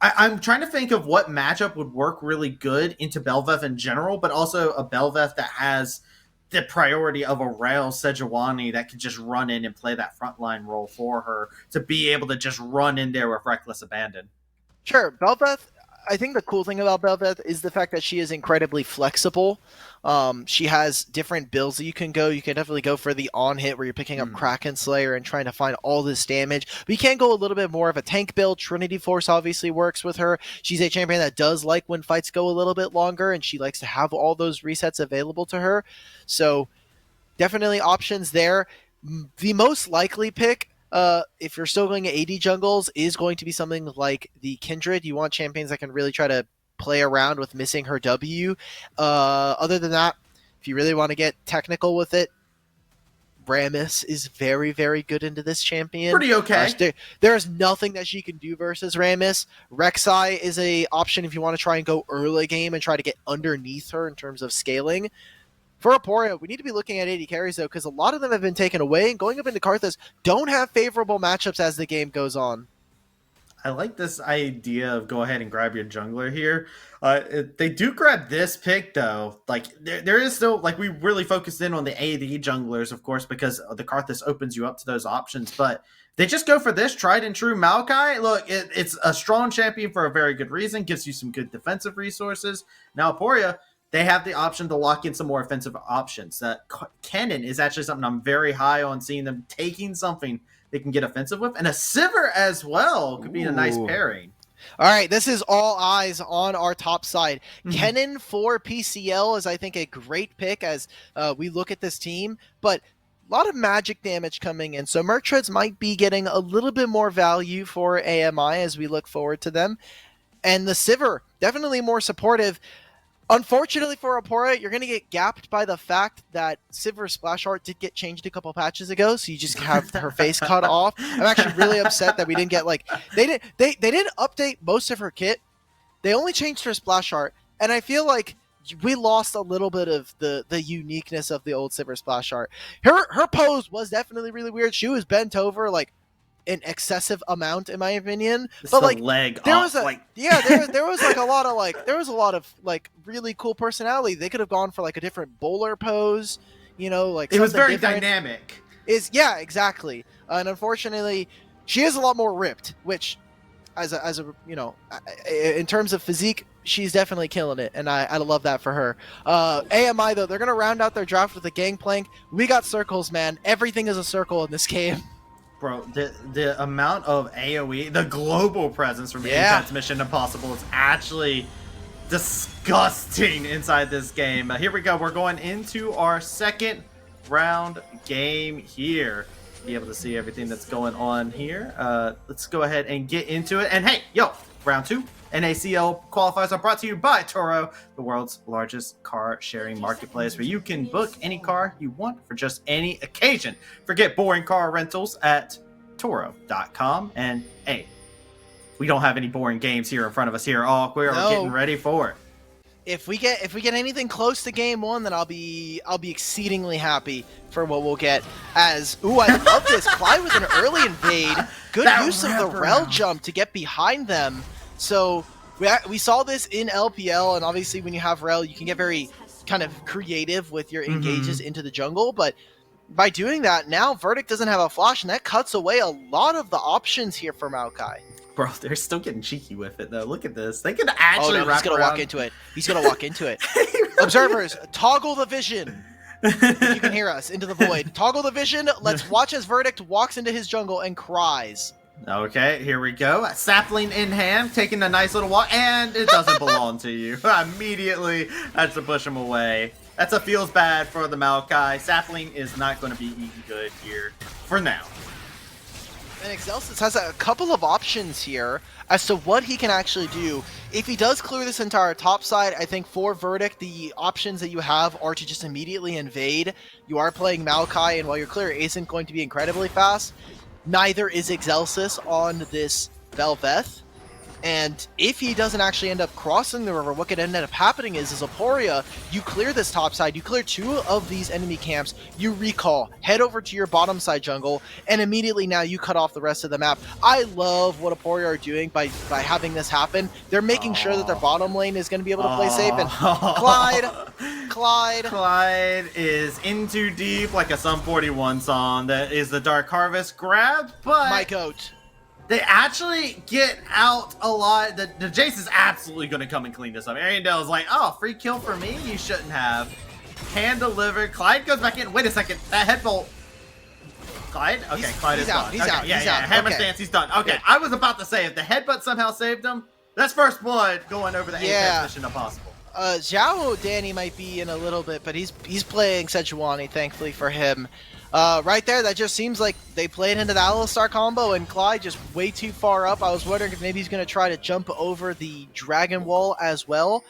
I'm trying to think of what matchup would work really good into Belveth in general, but also a Belveth that has the priority of a Rail Sejuani that can just run in and play that frontline role for her to be able to just run in there with reckless abandon. Sure, Belveth, I think the cool thing about Belveth is the fact that she is incredibly flexible. She has different builds that you can go. You can definitely go for the on-hit where you're picking up Kraken Slayer and trying to find all this damage. But you can go a little bit more of a tank build. Trinity Force obviously works with her. She's a champion that does like when fights go a little bit longer, and she likes to have all those resets available to her. So definitely options there. The most likely pick, if you're still going at AD jungles, is going to be something like the Kindred. You want champions that can really try to play around with missing her W. Other than that, if you really want to get technical with it, Rammus is very, very good into this champion. Pretty okay. There's nothing that she can do versus Rammus. Rek'Sai is a option if you want to try and go early game and try to get underneath her in terms of scaling. For Aporia, we need to be looking at AD carries, though, because a lot of them have been taken away, and going up into Karthus don't have favorable matchups as the game goes on. I like this idea of go ahead and grab your jungler here. They do grab this pick, though. There is still, we really focused in on the AD junglers, of course, because the Karthus opens you up to those options. But they just go for this tried and true Maokai. Look, it's a strong champion for a very good reason. Gives you some good defensive resources. Now, Aporia, they have the option to lock in some more offensive options. Kennen is actually something I'm very high on, seeing them taking something they can get offensive with. And a Sivir as well could be a nice pairing. All right, this is all eyes on our top side. Kennen for PCL is, I think, a great pick as we look at this team. But a lot of magic damage coming in. So Merc Treads might be getting a little bit more value for AMI as we look forward to them. And the Sivir, definitely more supportive. Unfortunately for Aporia, you're going to get gapped by the fact that Sivir's splash art did get changed a couple patches ago, so you just have her face cut off. I'm actually really upset that we didn't get they didn't update most of her kit, they only changed her splash art, and I feel like we lost a little bit of the uniqueness of the old Sivir splash art. Her pose was definitely really weird. She was bent over like an excessive amount, in my opinion. Just but the like leg there up, was a like there was like a lot of like really cool personality. They could have gone for like a different bowler pose, like it was something very different. dynamic. Yeah, exactly. And unfortunately, she is a lot more ripped, which as a in terms of physique, she's definitely killing it, and I love that for her. AMI though, they're gonna round out their draft with a gangplank. We got circles, man. Everything is a circle in this game. Bro, the amount of AoE, the global presence from Yeah. Apex Mission Impossible is actually disgusting inside this game. Here we go. We're going into our second round game here. Be able to see everything that's going on here. Let's go ahead and get into it. And hey, round 2. NACL qualifiers are brought to you by Turo, the world's largest car sharing marketplace where you can book any car you want for just any occasion. Forget boring car rentals at Turo.com. And hey, we don't have any boring games here in front of us here. We're getting ready for it. If we get anything close to game 1, then I'll be exceedingly happy for what we'll get. I love this Clyde with an early invade. Good use of the rel jump to get behind them. So we saw this in LPL, and obviously when you have rel, you can get very kind of creative with your engages into the jungle. But by doing that, now Verdict doesn't have a flash, and that cuts away a lot of the options here for Maokai. Bro, they're still getting cheeky with it, though. Look at this. They can actually he's going to walk into it. He's going to walk into it. Observers, toggle the vision. If you can hear us, into the void. Toggle the vision. Let's watch as Verdict walks into his jungle and cries. Okay, here we go. Sapling in hand, taking a nice little walk, and it doesn't belong to you. Immediately, that's to push him away. That's a feels bad for the Maokai. Sapling is not going to be eating good here for now. And Excelsis has a couple of options here as to what he can actually do. If he does clear this entire top side, I think for Verdict, the options that you have are to just immediately invade. You are playing Maokai, and while your clear isn't going to be incredibly fast, neither is Excelsis on this Velveth. And if he doesn't actually end up crossing the river, what could end up happening is Aporia, you clear this top side, you clear 2 of these enemy camps, you recall, head over to your bottom side jungle, and immediately now you cut off the rest of the map. I love what Aporia are doing by having this happen. They're making sure that their bottom lane is going to be able to play safe, and Clyde is in too deep, like a Sum 41 song. That is the Dark Harvest grab, but my goat. They actually get out a lot. The Jace is absolutely going to come and clean this up. Ariandel is like, oh, free kill for me? You shouldn't have. Hand delivered. Clyde goes back in. Wait a second. That headbolt. Clyde? Okay, Clyde is out. gone. He's okay, out. Yeah, He's yeah. out. Hammer okay. stance. He's done. Okay, I was about to say, if the headbutt somehow saved him, that's first blood going over the Apex Mission Impossible. Zhao Danny might be in a little bit, but he's playing Sejuani, thankfully for him. Right there, that just seems like they played into the Alistar combo, and Clyde just way too far up. I was wondering if maybe he's going to try to jump over the Dragon Wall as well.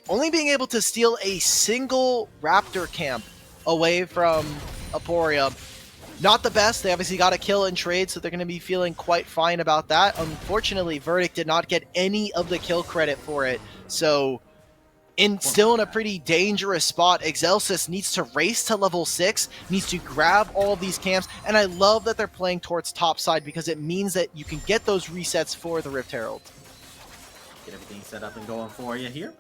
Only being able to steal a single Raptor camp away from Aporia. Not the best. They obviously got a kill in trade, so they're going to be feeling quite fine about that. Unfortunately, Verdict did not get any of the kill credit for it, so still in a pretty dangerous spot. Excelsis needs to race to level 6, needs to grab all of these camps, and I love that they're playing towards top side because it means that you can get those resets for the Rift Herald. Get everything set up and going for you here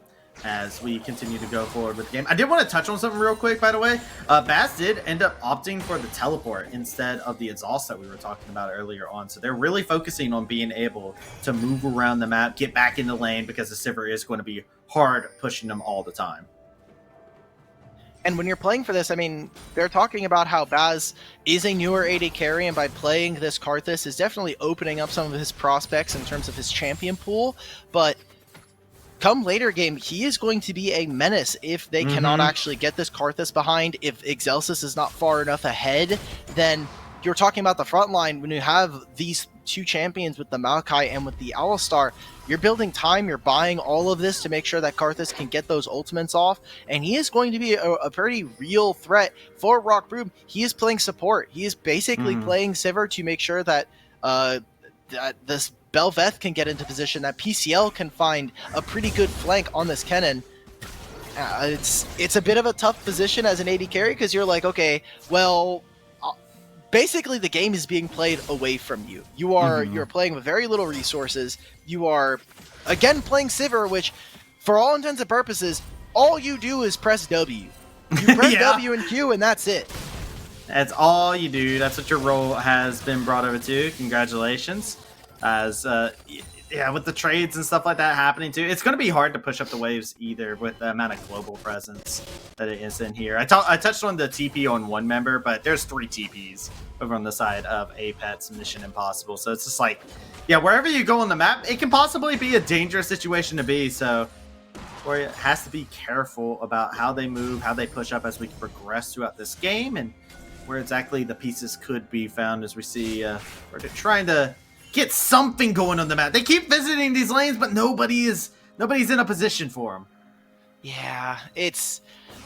as we continue to go forward with the game. I did want to touch on something real quick, by the way. Baz did end up opting for the teleport instead of the exhaust that we were talking about earlier on. So they're really focusing on being able to move around the map, get back in the lane, because the Sivir is going to be hard pushing them all the time. And when you're playing for this, I mean, they're talking about how Baz is a newer AD carry, and by playing this Karthus is definitely opening up some of his prospects in terms of his champion pool, but come later game, he is going to be a menace if they cannot actually get this Karthus behind. If Excelsis is not far enough ahead, then you're talking about the front line. When you have these 2 champions with the Maokai and with the Alistar, you're building time, you're buying all of this to make sure that Karthus can get those ultimates off, and he is going to be a pretty real threat for Rock Broom. He is playing support. He is basically playing Sivir to make sure that this Bel'Veth can get into position, that PCL can find a pretty good flank on this Kennen. It's a bit of a tough position as an AD carry because you're like, okay, well, basically the game is being played away from you. You're playing with very little resources. You are, again, playing Sivir, which, for all intents and purposes, all you do is press W. You press W and Q, and that's it. That's all you do. That's what your role has been brought over to. Congratulations. As with the trades and stuff like that happening too, it's going to be hard to push up the waves either with the amount of global presence that it is in here. I touched on the TP on one member, but there's 3 TPs over on the side of Apet's Mission Impossible. So it's just like, wherever you go on the map, it can possibly be a dangerous situation to be. So Warrior has to be careful about how they move, how they push up as we progress throughout this game, and where exactly the pieces could be found as we see we're trying to get something going on the map. They keep visiting these lanes, but nobody's in a position for them. Yeah,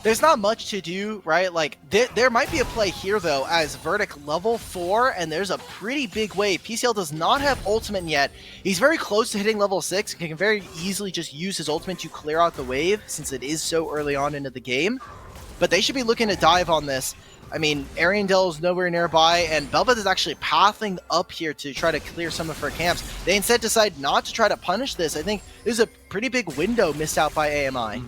there's not much to do, right? Like, there might be a play here, though, as Verdict level 4, and there's a pretty big wave. PCL does not have ultimate yet. He's very close to hitting level 6. He can very easily just use his ultimate to clear out the wave, since it is so early on into the game. But they should be looking to dive on this. I mean, Ariandel is nowhere nearby, and Bel'Veth is actually pathing up here to try to clear some of her camps. They instead decide not to try to punish this. I think there's a pretty big window missed out by AMI.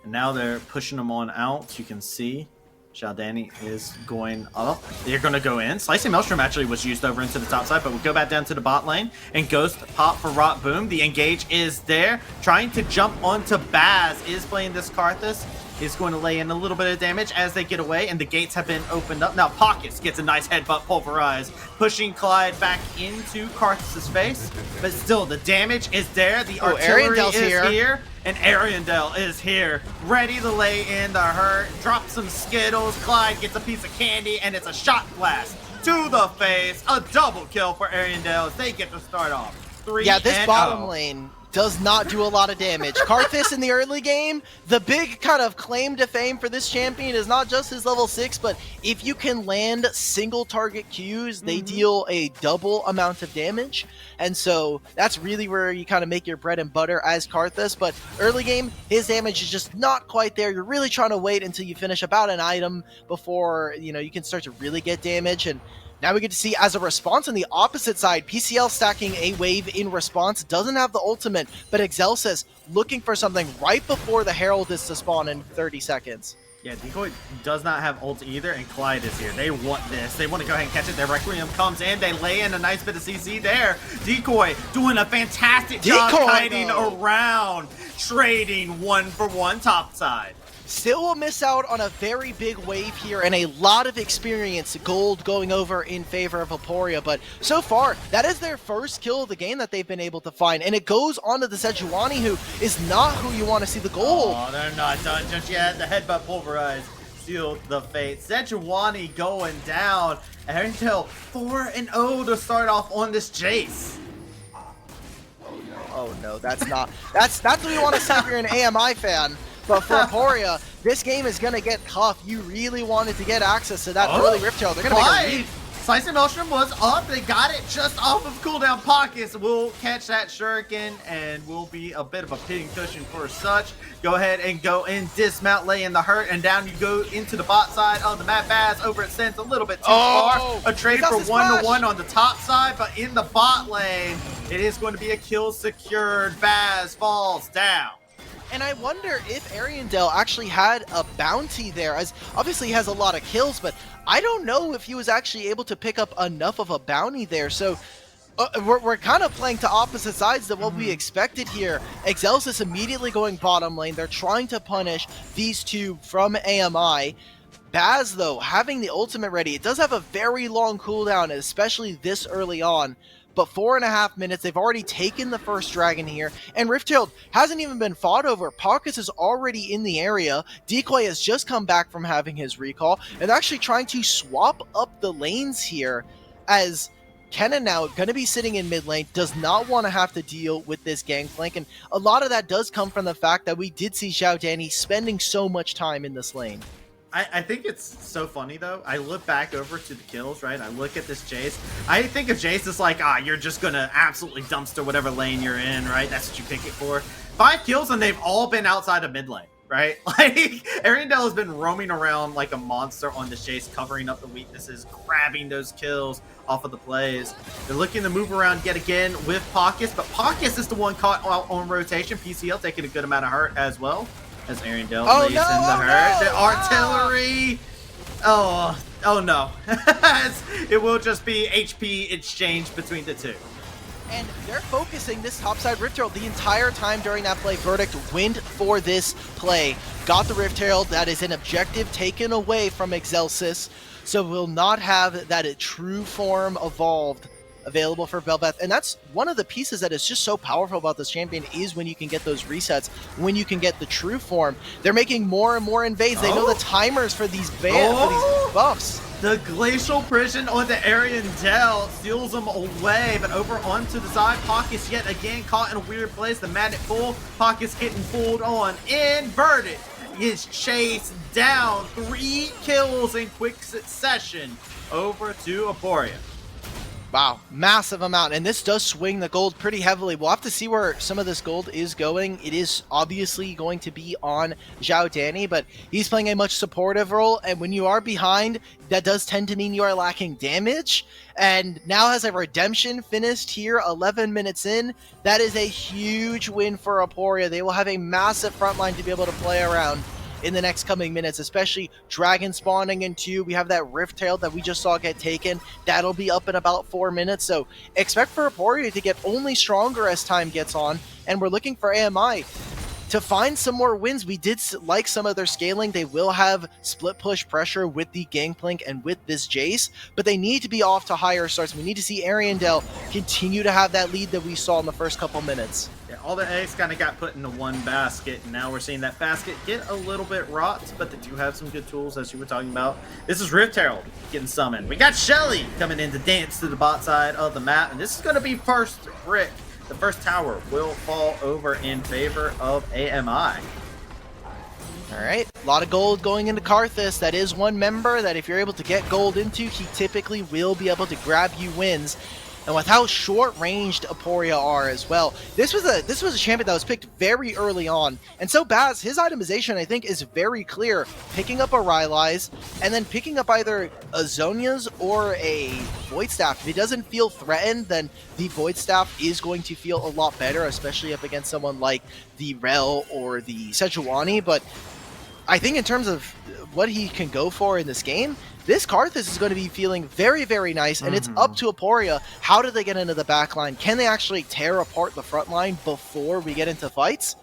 And now they're pushing them on out. You can see Xiaodani is going up. They're going to go in. Slicing Maelstrom actually was used over into the top side, but we'll go back down to the bot lane. And Ghost pop for Rot Boom. The engage is there. Trying to jump onto Baz is playing this Karthus. Is going to lay in a little bit of damage as they get away, and the gates have been opened up. Now Pockets gets a nice headbutt pulverized, pushing Clyde back into Karthus' face, but still the damage is there. The artillery is here, and Ariandel is here, ready to lay in the hurt. Drop some Skittles, Clyde gets a piece of candy, and it's a shot blast to the face. A double kill for Ariandel as they get to start off 3-0. Yeah, this bottom lane does not do a lot of damage. Karthus in the early game, the big kind of claim to fame for this champion is not just his level 6, but if you can land single target Qs, they deal a double amount of damage. And so that's really where you kind of make your bread and butter as Karthus. But early game, his damage is just not quite there. You're really trying to wait until you finish about an item before, you can start to really get damage. And now we get to see, as a response on the opposite side, PCL stacking a wave in response, doesn't have the ultimate, but Excelsis looking for something right before the Herald is to spawn in 30 seconds. Yeah, Decoy does not have ult either, and Clyde is here. They want this. They want to go ahead and catch it. Their Requiem comes in. They lay in a nice bit of CC there. Decoy doing a fantastic job kiting around, trading 1-for-1 top side. Still will miss out on a very big wave here and a lot of experience gold going over in favor of Aporia, but so far, that is their first kill of the game that they've been able to find, and it goes onto the Sejuani, who is not who you want to see the gold. Oh, they're not done just yet. The headbutt pulverized sealed the fate. Sejuani going down. Ariandel 4-0 to start off on this Jace. Oh no, that's not. That's what we want to see if you're an AMI fan. But for Aporia, this game is going to get tough. You really wanted to get access to that early Rift Tail. They're going to make a lead. Slicing Maelstrom was up. They got it just off of cooldown Pockets. We'll catch that Shuriken, and will be a bit of a pitting cushion for such. Go ahead and go in, dismount, lay in the hurt, and down you go into the bot side of the map. Baz over at Sense, a little bit too far. A trade for 1-to-1 on the top side, but in the bot lane, it is going to be a kill secured. Baz falls down. And I wonder if Ariandel actually had a bounty there, as obviously he has a lot of kills, but I don't know if he was actually able to pick up enough of a bounty there. So we're kind of playing to opposite sides than what we expected here. Excelsis immediately going bottom lane. They're trying to punish these two from AMI. Baz, though, having the ultimate ready, it does have a very long cooldown, especially this early on. But 4.5 minutes, they've already taken the first dragon here, and Rifthild hasn't even been fought over. Pockets is already in the area. Decoy has just come back from having his recall, and they're actually trying to swap up the lanes here, as Kennen now going to be sitting in mid lane, does not want to have to deal with this gangplank, and a lot of that does come from the fact that we did see Xiaodani spending so much time in this lane. I think it's so funny though. I look back over to the kills, right? I look at this Jace. I think of Jace as like, you're just gonna absolutely dumpster whatever lane you're in, right? That's what you pick it for. 5 kills and they've all been outside of mid lane, right? Like Ariandel has been roaming around like a monster on this Jace, covering up the weaknesses, grabbing those kills off of the plays. They're looking to move around yet again with Pockets, but Pockets is the one caught out on rotation. PCL taking a good amount of hurt as well. As Ariandel lays in the hurt. The artillery. Oh no. It will just be HP exchange between the two. And they're focusing this topside Rift Herald the entire time during that play. Verdict went for this play. Got the Rift Herald. That is an objective taken away from Excelsis. So we'll not have that true form evolved available for Bel'Veth, and that's one of the pieces that is just so powerful about this champion is when you can get those resets, when you can get the true form. They're making more and more invades. They know the timers for these for these buffs. The Glacial Prison onto Ariandel steals him away, but over onto the side, Pockets yet again caught in a weird place. The Magnet Pull, Pockets getting pulled on, inverted. Is chased down. 3 kills in quick succession over to Aporia. Wow, massive amount, and this does swing the gold pretty heavily. We'll have to see where some of this gold is going. It is obviously going to be on Zhao Danny, but he's playing a much supportive role, and when you are behind, that does tend to mean you are lacking damage, and now has a redemption finished here 11 minutes in. That is a huge win for Aporia. They will have a massive front line to be able to play around in the next coming minutes, especially Dragon spawning in 2. We have that Rift Tail that we just saw get taken. That'll be up in about 4 minutes. So expect for Aporia to get only stronger as time gets on. And we're looking for AMI to find some more wins. We did like some of their scaling. They will have split push pressure with the Gangplank and with this Jace, but they need to be off to higher starts. We need to see Ariandel continue to have that lead that we saw in the first couple minutes. Yeah, all the eggs kind of got put into one basket, and now we're seeing that basket get a little bit rot, but they do have some good tools, as you were talking about. This is Rift Herald getting summoned. We got Shelly coming in to dance to the bot side of the map, and this is going to be first brick. The first tower will fall over in favor of AMI. All right, a lot of gold going into Karthus. That is one member that if you're able to get gold into, he typically will be able to grab you wins. And with how short-ranged Aporia are as well, this was a champion that was picked very early on. And so Baz, his itemization, I think, is very clear. Picking up a Rylai's, and then picking up either a Zhonya's or a Void Staff. If he doesn't feel threatened, then the Void Staff is going to feel a lot better, especially up against someone like the Rel or the Sejuani. But I think in terms of what he can go for in this game, this Karthus is going to be feeling very, very nice, and it's up to Aporia. How do they get into the back line? Can they actually tear apart the front line before we get into fights?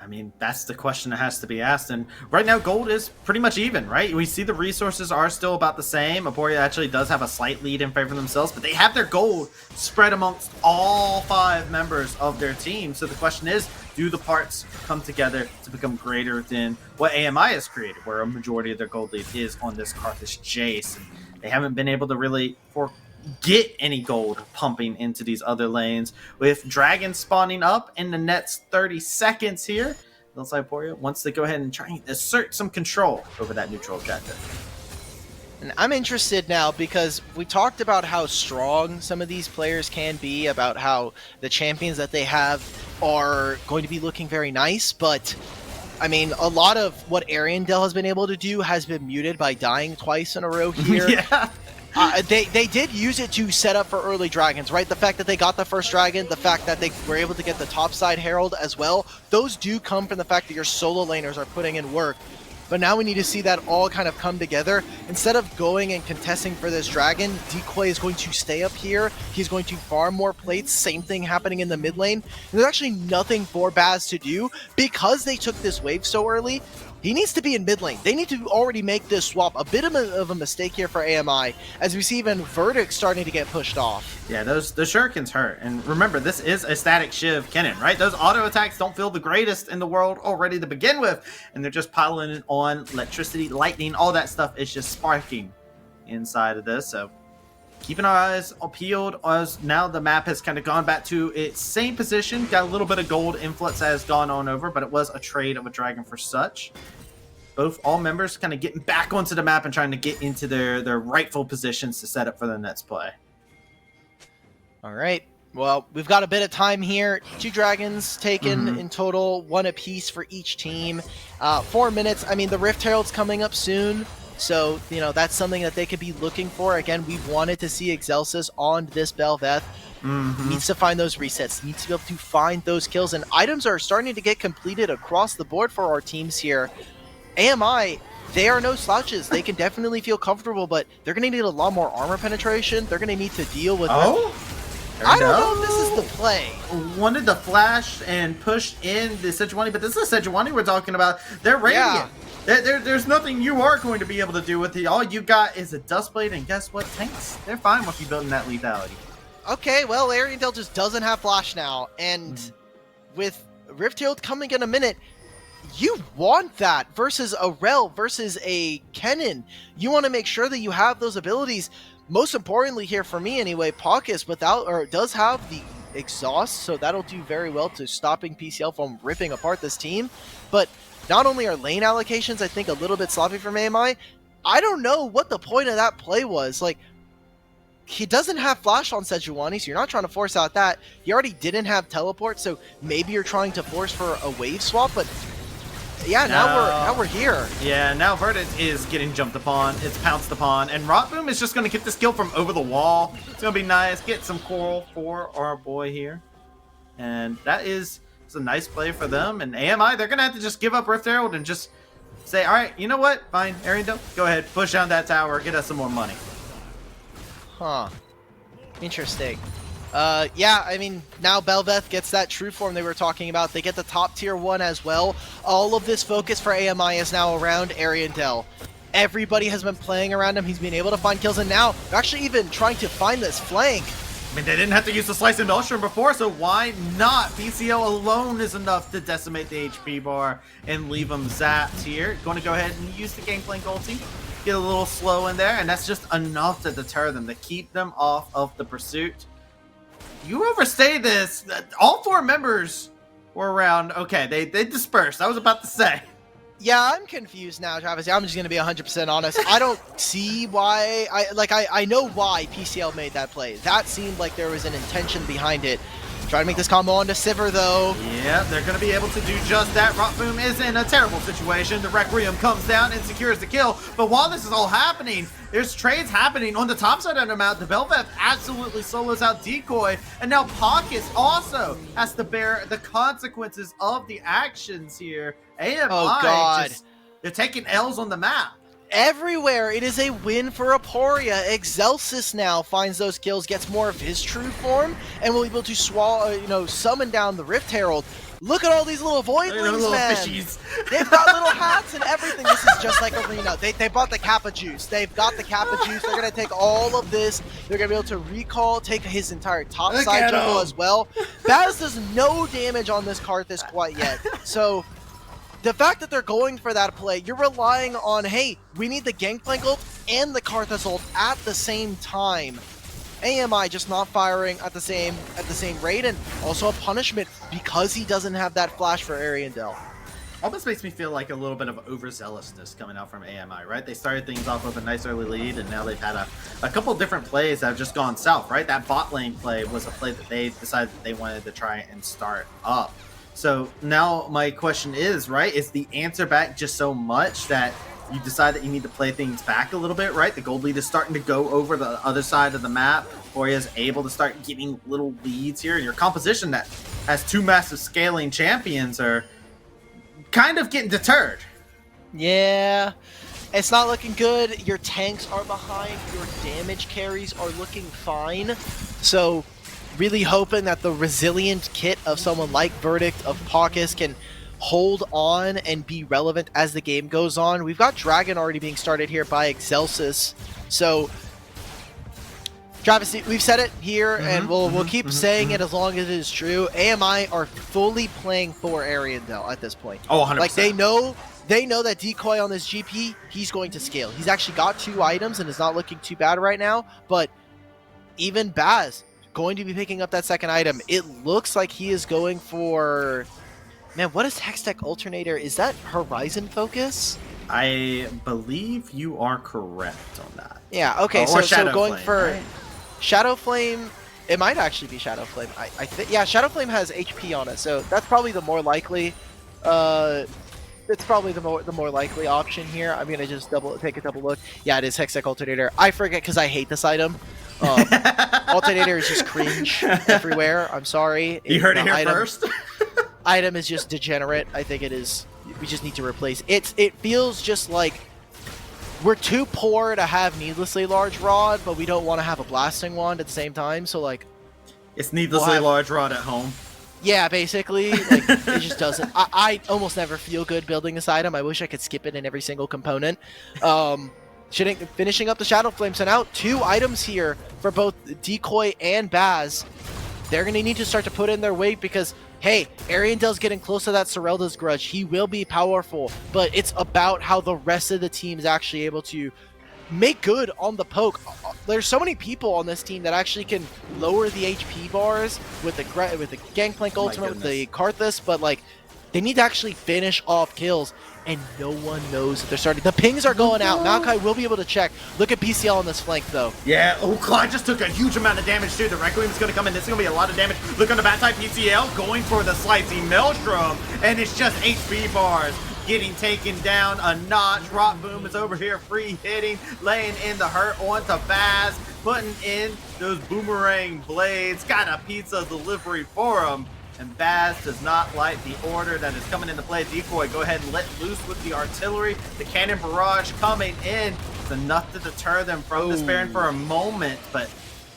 I mean, that's the question that has to be asked, and right now gold is pretty much even, right? We see the resources are still about the same. Aporia actually does have a slight lead in favor of themselves, but they have their gold spread amongst all 5 members of their team. So the question is, do the parts come together to become greater than what AMI has created, where a majority of their gold lead is on this Karthus Jace? And they haven't been able to really get any gold pumping into these other lanes. With Dragon spawning up in the next 30 seconds here, looks like Aporia wants to go ahead and try and assert some control over that neutral objective. And I'm interested now because we talked about how strong some of these players can be, about how the champions that they have are going to be looking very nice, but I mean, a lot of what Ariandel has been able to do has been muted by dying twice in a row here. Yeah. They did use it to set up for early dragons, right? The fact that they got the first dragon, the fact that they were able to get the topside herald as well, those do come from the fact that your solo laners are putting in work. But now we need to see that all kind of come together. Instead of going and contesting for this dragon, Decoy is going to stay up here. He's going to farm more plates. Same thing happening in the mid lane. And there's actually nothing for Baz to do because they took this wave so early. He needs to be in mid lane. They need to already make this swap. A bit of a mistake here for AMI, as we see even Verdict starting to get pushed off. Yeah, the shurikens hurt. And remember, this is a static Shiv Kennen, right? Those auto attacks don't feel the greatest in the world already to begin with. And they're just piling on electricity, lightning, all that stuff is just sparking inside of this. So keeping our eyes peeled as now the map has kind of gone back to its same position. Got a little bit of gold influx that has gone on over, but it was a trade of a dragon for such. all members kind of getting back onto the map and trying to get into their rightful positions to set up for the next play. All right. Well, we've got a bit of time here. 2 dragons taken in total, 1 apiece for each team. 4 minutes. I mean, the Rift Herald's coming up soon, so that's something that they could be looking for. Again, we wanted to see Excelsis on this Bel'Veth. Needs to find those resets, needs to be able to find those kills, and items are starting to get completed across the board for our teams here. AMI, they are no slouches. They can definitely feel comfortable, but they're going to need a lot more armor penetration. They're going to need to deal with... I don't know if this is the play. Wanted to flash and push in the Sejuani, but this is a Sejuani we're talking about. They're radiant. Yeah. There's nothing you are going to be able to do with it. All you got is a Dustblade, and guess what? Tanks, they're fine with you building that lethality. Okay, well, Ariandel just doesn't have flash now, and with Rift Herald coming in a minute, you want that versus a Rel, versus a Kennen. You want to make sure that you have those abilities. Most importantly here for me anyway, Paucus does have the exhaust, so that'll do very well to stopping PCL from ripping apart this team. But not only are lane allocations, I think, a little bit sloppy from AMI, I don't know what the point of that play was. Like, he doesn't have flash on Sejuani, so you're not trying to force out that. He already didn't have teleport, so maybe you're trying to force for a wave swap, but yeah, now we're here. Yeah, now Verdant is getting jumped upon. It's pounced upon. And Rotboom is just going to get this kill from over the wall. It's going to be nice. Get some coral for our boy here. And that is a nice play for them. And AMI, they're going to have to just give up Rift Herald and just say, all right, you know what? Fine, Ariandel, go ahead. Push down that tower. Get us some more money. Huh. Interesting. Yeah, I mean, now Bel'Veth gets that true form they were talking about. They get the top tier 1 as well. All of this focus for AMI is now around Ariandel. Everybody has been playing around him. He's been able to find kills, and now they're actually even trying to find this flank. I mean, they didn't have to use the Slice and Ultra before, so why not? PCL alone is enough to decimate the HP bar and leave them zapped here. Going to go ahead and use the Gangplank ulti. Get a little slow in there, and that's just enough to deter them, to keep them off of the pursuit. You overstay this. All 4 members were around. Okay, they dispersed. I was about to say. Yeah, I'm confused now, Travis. I'm just going to be 100% honest. I don't see why. I know why PCL made that play. That seemed like there was an intention behind it. Try to make this combo onto Sivir, though. Yeah, they're going to be able to do just that. Rotboom is in a terrible situation. The Requiem comes down and secures the kill. But while this is all happening, there's trades happening on the top side of the map. The Bel'Veth absolutely solos out Decoy. And now Paucus also has to bear the consequences of the actions here. AMI, oh, God. They're taking L's on the map. Everywhere. It is a win for Aporia. Excelsis now finds those kills, gets more of his true form, and will be able to summon down the Rift Herald. Look at all these little voidlings, man. Fishies. They've got little hats and everything. This is just like Arena. They bought the Kappa juice. They've got the Kappa juice. They're going to take all of this. They're going to be able to recall, take his entire top side jungle as well. Baz does no damage on this Karthus quite yet. So the fact that they're going for that play, you're relying on, hey, we need the Gangplank ult and the Karthus ult at the same time. AMI just not firing at the same rate, and also a punishment because he doesn't have that flash for Ariandel. Almost makes me feel like a little bit of overzealousness coming out from AMI, right? They started things off with a nice early lead, and now they've had a couple different plays that have just gone south, right? That bot lane play was a play that they decided that they wanted to try and start up. So now my question is, right, is the answer back just so much that you decide that you need to play things back a little bit, right? The gold lead is starting to go over the other side of the map. Aporia is able to start getting little leads here. Your composition that has 2 massive scaling champions are kind of getting deterred. Yeah, it's not looking good. Your tanks are behind. Your damage carries are looking fine. So really hoping that the resilient kit of someone like Verdict, of Paucus, can hold on and be relevant as the game goes on. We've got Dragon already being started here by Excelsis. So, Travis, we've said it here, and we'll keep saying it as long as it is true. AMI are fully playing for Ariandel at this point. Oh, 100%. Like, they know that Decoy on this GP, he's going to scale. He's actually got 2 items and is not looking too bad right now, but even Baz going to be picking up that second item. It looks like he is going for... Man, what is Hextech Alternator? Is that Horizon Focus? I believe you are correct on that. Yeah, okay, Or so going Shadowflame, for right? Shadowflame, it might actually be Shadowflame. I think, yeah, Shadowflame has HP on it, so that's probably the more likely. It's probably the more likely option here. I'm gonna just take a double look. Yeah, it is Hextech Alternator. I forget because I hate this item. Alternator is just cringe everywhere. I'm sorry. You heard it The here first. item is just degenerate. I think it is. We just need to replace it. It feels just like we're too poor to have needlessly large rod, but we don't want to have a blasting wand at the same time. So like, It's needlessly large rod at home. yeah, basically, like it just doesn't. I almost never feel good building this item. I wish I could skip it in every single component. Finishing up the Shadow Flame. So now 2 items here for both Decoy and Baz. They're going to need to start to put in their weight because, hey, Ariandel's getting close to that Sorelda's Grudge. He will be powerful, but it's about how the rest of the team is actually able to make good on the poke. There's so many people on this team that actually can lower the HP bars with the Gangplank ultimate, with the Karthus, but like they need to actually finish off kills, and no one knows that they're starting. The pings are going out. Maokai will be able to check. Look at PCL on this flank, though. Yeah, Clyde just took a huge amount of damage, too. The Requiem is going to come in. This is going to be a lot of damage. Look on the back side, PCL going for the slicing Maelstrom, and it's just HP bars getting taken down a notch. Rock Boom is over here free hitting, laying in the hurt onto Baz, putting in those boomerang blades. Got a pizza delivery for him. And Baz does not like the order that is coming into play. Decoy, go ahead and let loose with the artillery. The cannon barrage coming in. It's enough to deter them from this Baron for a moment, but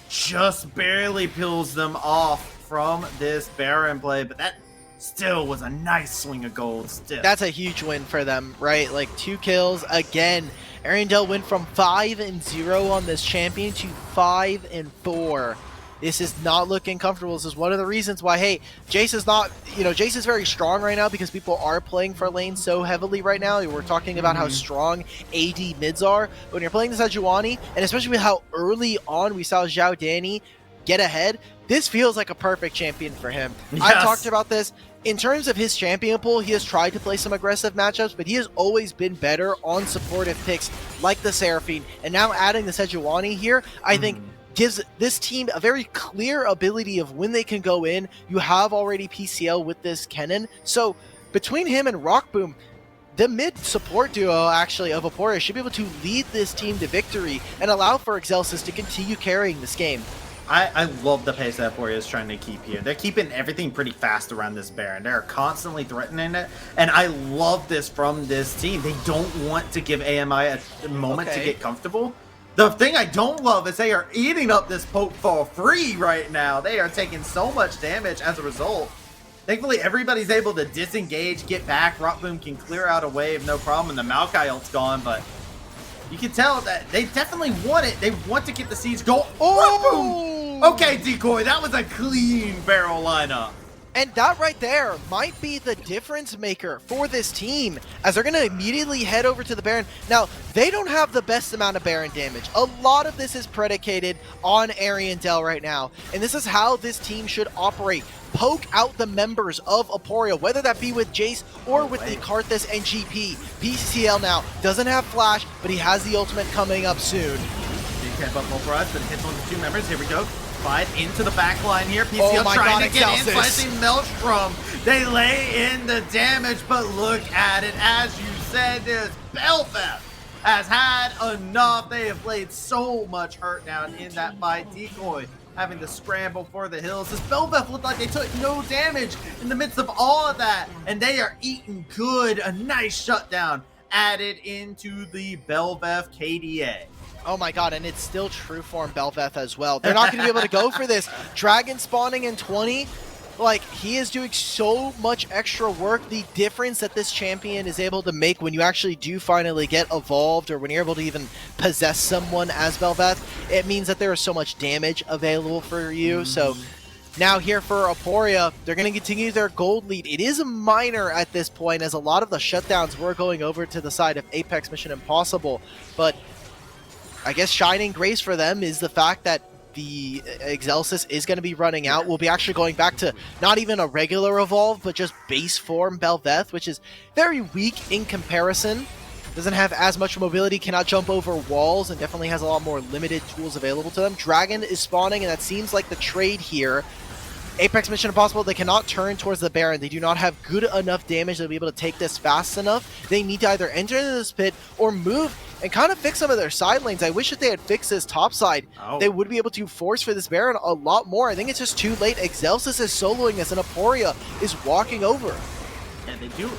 just barely peels them off from this Baron play. But that still was a nice swing of gold still. That's a huge win for them, right? Like 2 kills again. Ariandel went from 5-0 on this champion to 5-4. This is not looking comfortable. This is one of the reasons why, hey, Jace is not, Jace is very strong right now because people are playing for lane so heavily right now. We're talking about how strong AD mids are. But when you're playing this Sejuani, and especially with how early on we saw Zhao Danny get ahead, this feels like a perfect champion for him. Yes. I've talked about this. In terms of his champion pool, he has tried to play some aggressive matchups, but he has always been better on supportive picks like the Seraphine. And now adding the Sejuani here, I think gives this team a very clear ability of when they can go in. You have already PCL with this Kennen. So between him and Rockboom, the mid support duo actually of Aporia should be able to lead this team to victory and allow for Excelsis to continue carrying this game. I love the pace that Aporia is trying to keep here. They're keeping everything pretty fast around this Baron. They're constantly threatening it, and I love this from this team. They don't want to give AMI a moment to get comfortable. The thing I don't love is they are eating up this poke for free right now. They are taking so much damage as a result. Thankfully, everybody's able to disengage, get back. Rockboom can clear out a wave, no problem, and the Maokai ult's gone, but you can tell that they definitely want it. They want to get the siege going. Oh! Rockboom! Okay, Decoy, that was a clean barrel lineup. And that right there might be the difference maker for this team, as they're going to immediately head over to the Baron. Now, they don't have the best amount of Baron damage. A lot of this is predicated on Ariandel right now, and this is how this team should operate. Poke out the members of Aporia, whether that be with Jace or with the Karthus and GP. PCL now doesn't have Flash, but he has the ultimate coming up soon. Big head up for us, but it hits on the 2 members. Here we go. Fight into the back line here. PCL trying to get in, slicing Maelstrom. They lay in the damage, but look at it. As you said, this Belfast has had enough. They have laid so much hurt down in that fight. Decoy having to scramble for the hills. This Belveth looked like they took no damage in the midst of all of that, and they are eating good. A nice shutdown added into the Belveth KDA. Oh my god, and it's still true form Belveth as well. They're not going to be able to go for this. Dragon spawning in 20, like, he is doing so much extra work. The difference that this champion is able to make when you actually do finally get evolved, or when you're able to even possess someone as Belveth, it means that there is so much damage available for you. So now here for Aporia, they're going to continue their gold lead. It is minor at this point, as a lot of the shutdowns were going over to the side of Apex Mission Impossible, but I guess shining grace for them is the fact that the Excelsis is going to be running out. We'll be actually going back to not even a regular evolve, but just base form Belveth, which is very weak in comparison. doesn't have as much mobility, cannot jump over walls, and definitely has a lot more limited tools available to them. Dragon is spawning, and that seems like the trade here. Apex Mission Impossible, they cannot turn towards the Baron. They do not have good enough damage to be able to take this fast enough. They need to either enter into this pit or move and kind of fix some of their side lanes. I wish that they had fixed this top side. They would be able to force for this Baron a lot more. I think it's just too late. Excelsis is soloing this, and Aporia is walking over. Yeah,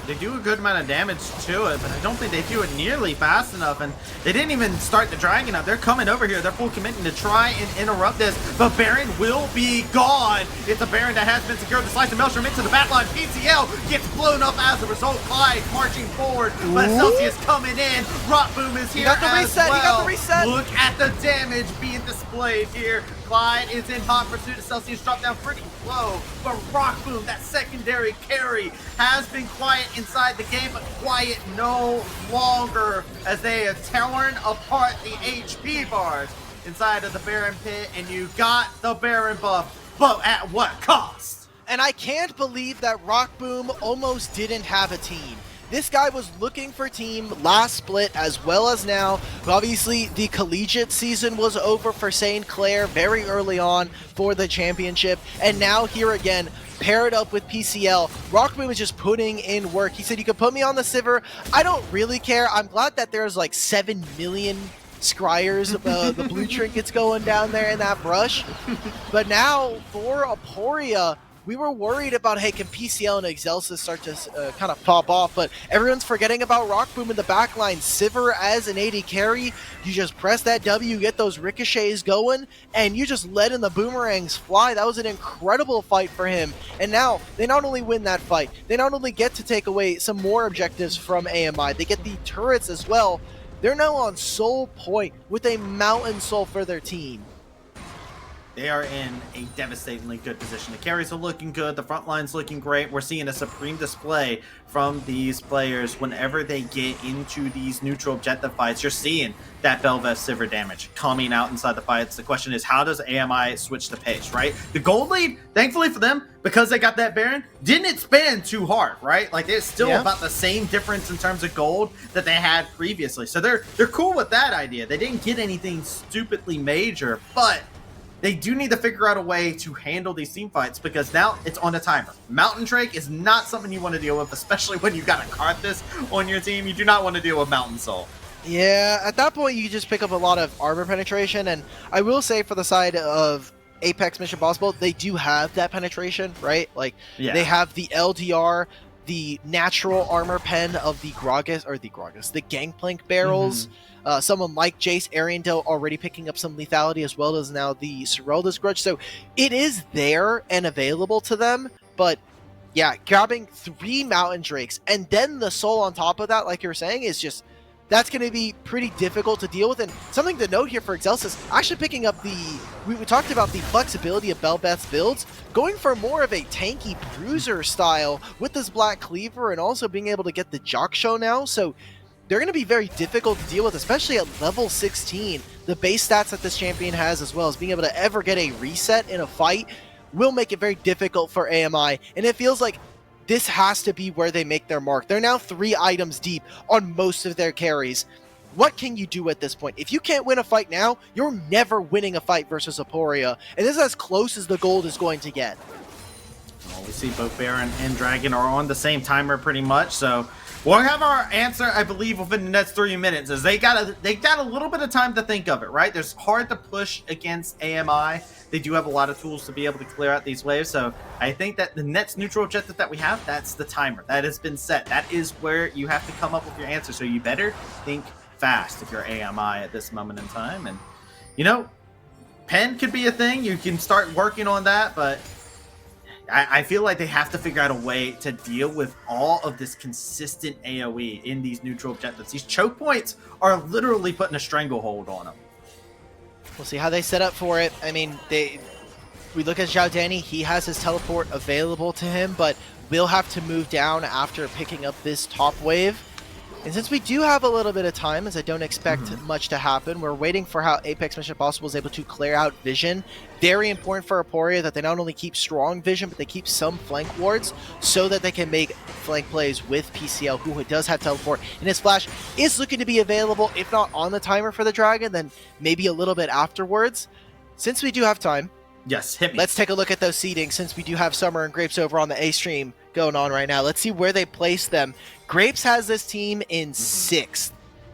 they do a good amount of damage to it, but I don't think they do it nearly fast enough, and they didn't even start the Dragon up. They're coming over here. They're full committing to try and interrupt this. The Baron will be gone. It's a Baron that has been secured. The slice of Maelstrom into the backline. PCL gets blown up as a result. Clyde marching forward, but Celsius coming in. Rock Boom is here. He got the reset. Well. He got the reset. Look at the damage being displayed here. Clyde is in hot pursuit of Celsius, dropped down pretty low, but Rock Boom, that secondary carry, has been quiet inside the game, but quiet no longer as they have torn apart the HP bars inside of the Baron pit, and you got the Baron buff, but at what cost? And I can't believe that Rock Boom almost didn't have a team. This guy was looking for team last split as well as now. Obviously, the collegiate season was over for St. Clair very early on for the championship. And now here again, paired up with PCL, Rockboom is just putting in work. He said, you can put me on the Sivir. I don't really care. I'm glad that there's like 7 million scryers, the blue trinkets going down there in that brush. But now for Aporia, we were worried about, hey, can PCL and Excelsis start to kind of pop off, but everyone's forgetting about Rockboom in the backline. Sivir as an AD carry, you just press that W, you get those ricochets going, and you just let in the boomerangs fly. That was an incredible fight for him. And now, they not only win that fight, they not only get to take away some more objectives from AMI, they get the turrets as well. They're now on Soul Point with a Mountain Soul for their team. They are in a devastatingly good position. The carries are looking good. The front line's looking great. We're seeing a supreme display from these players whenever they get into these neutral objective fights. You're seeing that Belveth Sivir damage coming out inside the fights. The question is, how does AMI switch the pace, right? The gold lead, thankfully for them, because they got that Baron, didn't expand too hard, right? Like, it's still about the same difference in terms of gold that they had previously. So they're cool with that idea. They didn't get anything stupidly major, but they do need to figure out a way to handle these team fights, because now it's on a timer. Mountain Drake is not something you want to deal with, especially when you've got a Karthus on your team. You do not want to deal with Mountain Soul. Yeah, at that point you just pick up a lot of armor penetration, and I will say for the side of Apex Mission Impossible, they do have that penetration, right? Like, they have the LDR, the natural armor pen of the Gangplank barrels. Someone like Jace Ariandel already picking up some lethality, as well as now the Serelda's Grudge. So it is there and available to them, but yeah, grabbing 3 Mountain Drakes and then the Soul on top of that, like you're saying, is just, that's going to be pretty difficult to deal with. And something to note here for Excelsis, actually picking up we talked about the flexibility of Belveth's builds, going for more of a tanky bruiser style with this Black Cleaver, and also being able to get the Jock Show now. So they're going to be very difficult to deal with, especially at level 16. The base stats that this champion has, as well as being able to ever get a reset in a fight, will make it very difficult for AMI. And it feels like this has to be where they make their mark. They're now 3 items deep on most of their carries. What can you do at this point? If you can't win a fight now, you're never winning a fight versus Aporia. And this is as close as the gold is going to get. Well, we see both Baron and Dragon are on the same timer pretty much, so we'll have our answer, I believe, within the next 3 minutes. As they got a little bit of time to think of it, right? There's hard to push against AMI. They do have a lot of tools to be able to clear out these waves. So I think that the next neutral objective that we have, that's the timer. That has been set. That is where you have to come up with your answer. So you better think fast if you're AMI at this moment in time. And, you know, pen could be a thing. You can start working on that, but I feel like they have to figure out a way to deal with all of this consistent AoE in these neutral objectives. These choke points are literally putting a stranglehold on them. We'll see how they set up for it. I mean, we look at Zhao Danny, he has his teleport available to him, but will have to move down after picking up this top wave. And since we do have a little bit of time, as I don't expect much to happen, we're waiting for how Apex Mission Impossible is able to clear out vision. Very important for Aporia that they not only keep strong vision, but they keep some flank wards so that they can make flank plays with PCL, who does have teleport. And his flash is looking to be available, if not on the timer for the Dragon, then maybe a little bit afterwards. Since we do have time, Yes, hit me. let's take a look at those seedings, since we do have Summer and Grapes over on the A stream going on right now. Let's see where they place them. Grapes has this team in 6th.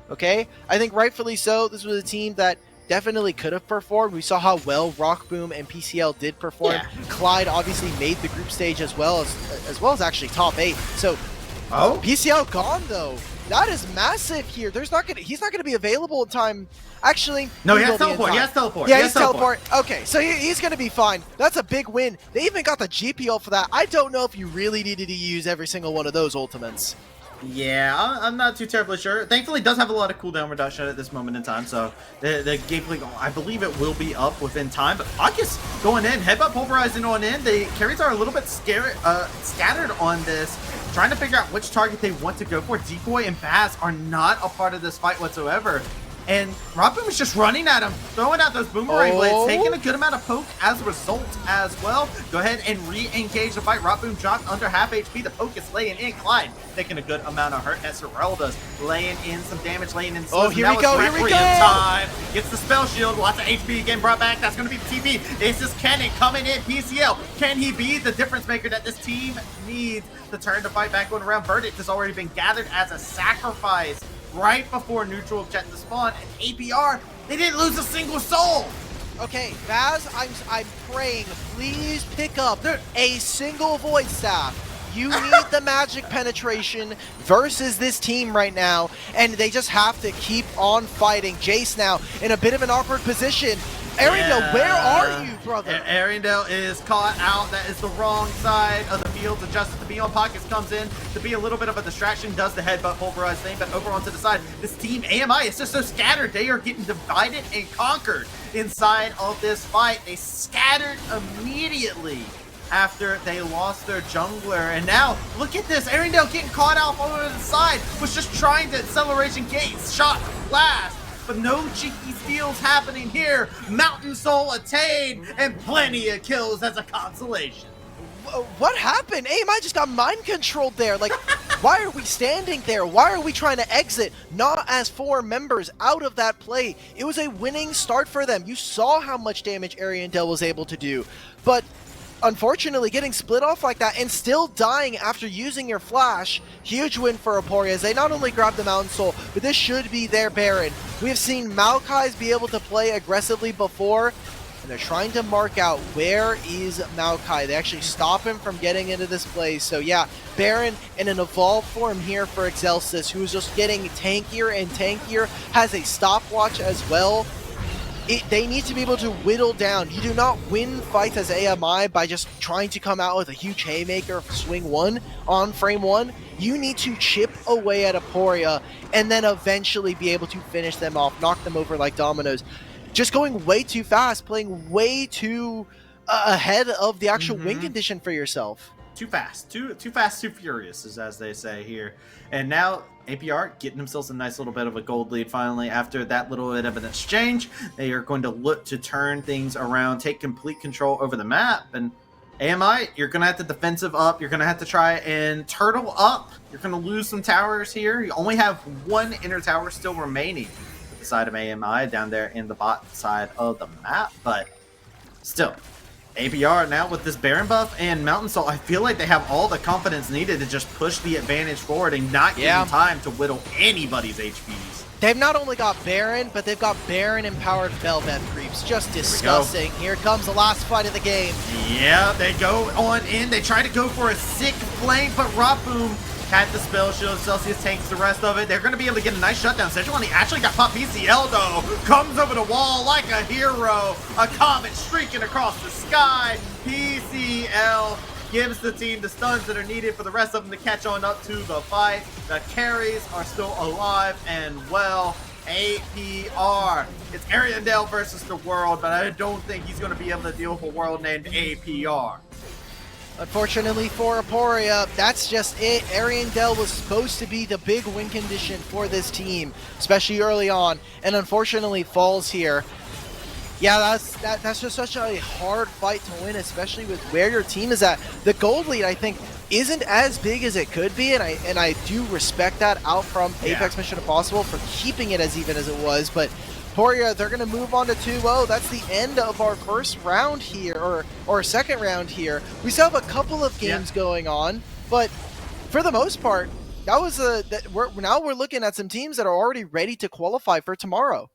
Okay? I think rightfully so. This was a team that definitely could have performed. We saw how well Rockboom and PCL did perform. Yeah. Clyde obviously made the group stage as well as actually top 8. So PCL gone though. That is massive here. He's not gonna be available in time. Actually, no, he has teleport. He has teleport. Yeah, he's teleport. Okay, so he's going to be fine. That's a big win. They even got the GPO for that. I don't know if you really needed to use every single one of those ultimates. Yeah, I'm not too terribly sure. Thankfully, it does have a lot of cooldown reduction at this moment in time, so the gameplay, I believe it will be up within time. But August going in, headbutt pulverizing on in. The carries are a little bit scattered on this, trying to figure out which target they want to go for. Decoy and Baz are not a part of this fight whatsoever. And Rockboom is just running at him, throwing out those boomerang blades, taking a good amount of poke as a result as well. Go ahead and re-engage the fight. Rockboom dropped under half HP. The poke is laying in. Clyde taking a good amount of hurt. Esmeralda's laying in some damage, laying in. Oh, here we go, here we go! Time. Gets the spell shield. Lots of HP again brought back. That's going to be the TP. This is Kennan coming in. PCL. Can he be the difference maker that this team needs to turn the fight back on around? Verdict has already been gathered as a sacrifice right before neutral objective spawn, and APR, they didn't lose a single soul. Okay, Baz, I'm praying, please pick up a single Void Staff. You need the magic penetration versus this team right now, and they just have to keep on fighting. Jace now in a bit of an awkward position. Ariandel, where are you, brother? Ariandel is caught out. That is the wrong side of the field. Adjusted to Beyond Pockets comes in to be a little bit of a distraction. Does the headbutt pulverize thing, but over onto the side. This team, AMI, is just so scattered. They are getting divided and conquered inside of this fight. They scattered immediately after they lost their jungler. And now, look at this. Ariandel getting caught out over the side. Was just trying to acceleration gates. Shot last. But no cheeky steals happening here. Mountain Soul attained and plenty of kills as a consolation. What happened? AMI just got mind controlled there. Like, why are we standing there? Why are we trying to exit? Not as 4 members out of that play. It was a winning start for them. You saw how much damage Ariandel was able to do. But unfortunately, getting split off like that and still dying after using your flash, huge win for Aporia as they not only grab the Mountain Soul, but this should be their Baron. We have seen Maokai's be able to play aggressively before, and they're trying to mark out where is Maokai. They actually stop him from getting into this place. So yeah, Baron in an evolved form here for Excelsis, who is just getting tankier and tankier, has a stopwatch as well. They need to be able to whittle down. You do not win fights as AMI by just trying to come out with a huge haymaker swing 1 on frame 1. You need to chip away at Aporia and then eventually be able to finish them off, knock them over like dominoes. Just going way too fast, playing way too ahead of the actual win condition for yourself. Too fast, too fast, too furious, is as they say here. And now APR getting themselves a nice little bit of a gold lead finally after that little bit of an exchange. They are going to look to turn things around, take complete control over the map. And AMI, you're going to have to defensive up. You're going to have to try and turtle up. You're going to lose some towers here. You only have 1 inner tower still remaining at the side of AMI down there in the bot side of the map. But still, APR now with this Baron buff and Mountain Soul, I feel like they have all the confidence needed to just push the advantage forward and not give them time to whittle anybody's HPs. They've not only got Baron, but they've got Baron-empowered Velvet creeps. Just disgusting. Here comes the last fight of the game. Yeah, they go on in. They try to go for a sick flame, but Rockboom had the spell shield. Celsius tanks the rest of it. They're going to be able to get a nice shutdown. Sejuani actually got popped. PCL, though, comes over the wall like a hero. A comet streaking across the sky. PCL gives the team the stuns that are needed for the rest of them to catch on up to the fight. The carries are still alive and well. APR. It's Ariandel versus the world, but I don't think he's going to be able to deal with a world named APR. Unfortunately for Aporia, that's just it. Ariandel was supposed to be the big win condition for this team, especially early on, and unfortunately falls here. Yeah, that's just such a hard fight to win, especially with where your team is at. The gold lead, I think, isn't as big as it could be, and I do respect that out from Apex Mission Impossible for keeping it as even as it was. But Poria, they're going to move on to 2-0. That's the end of our first round here, or second round here. We still have a couple of games going on, but for the most part, that was now we're looking at some teams that are already ready to qualify for tomorrow.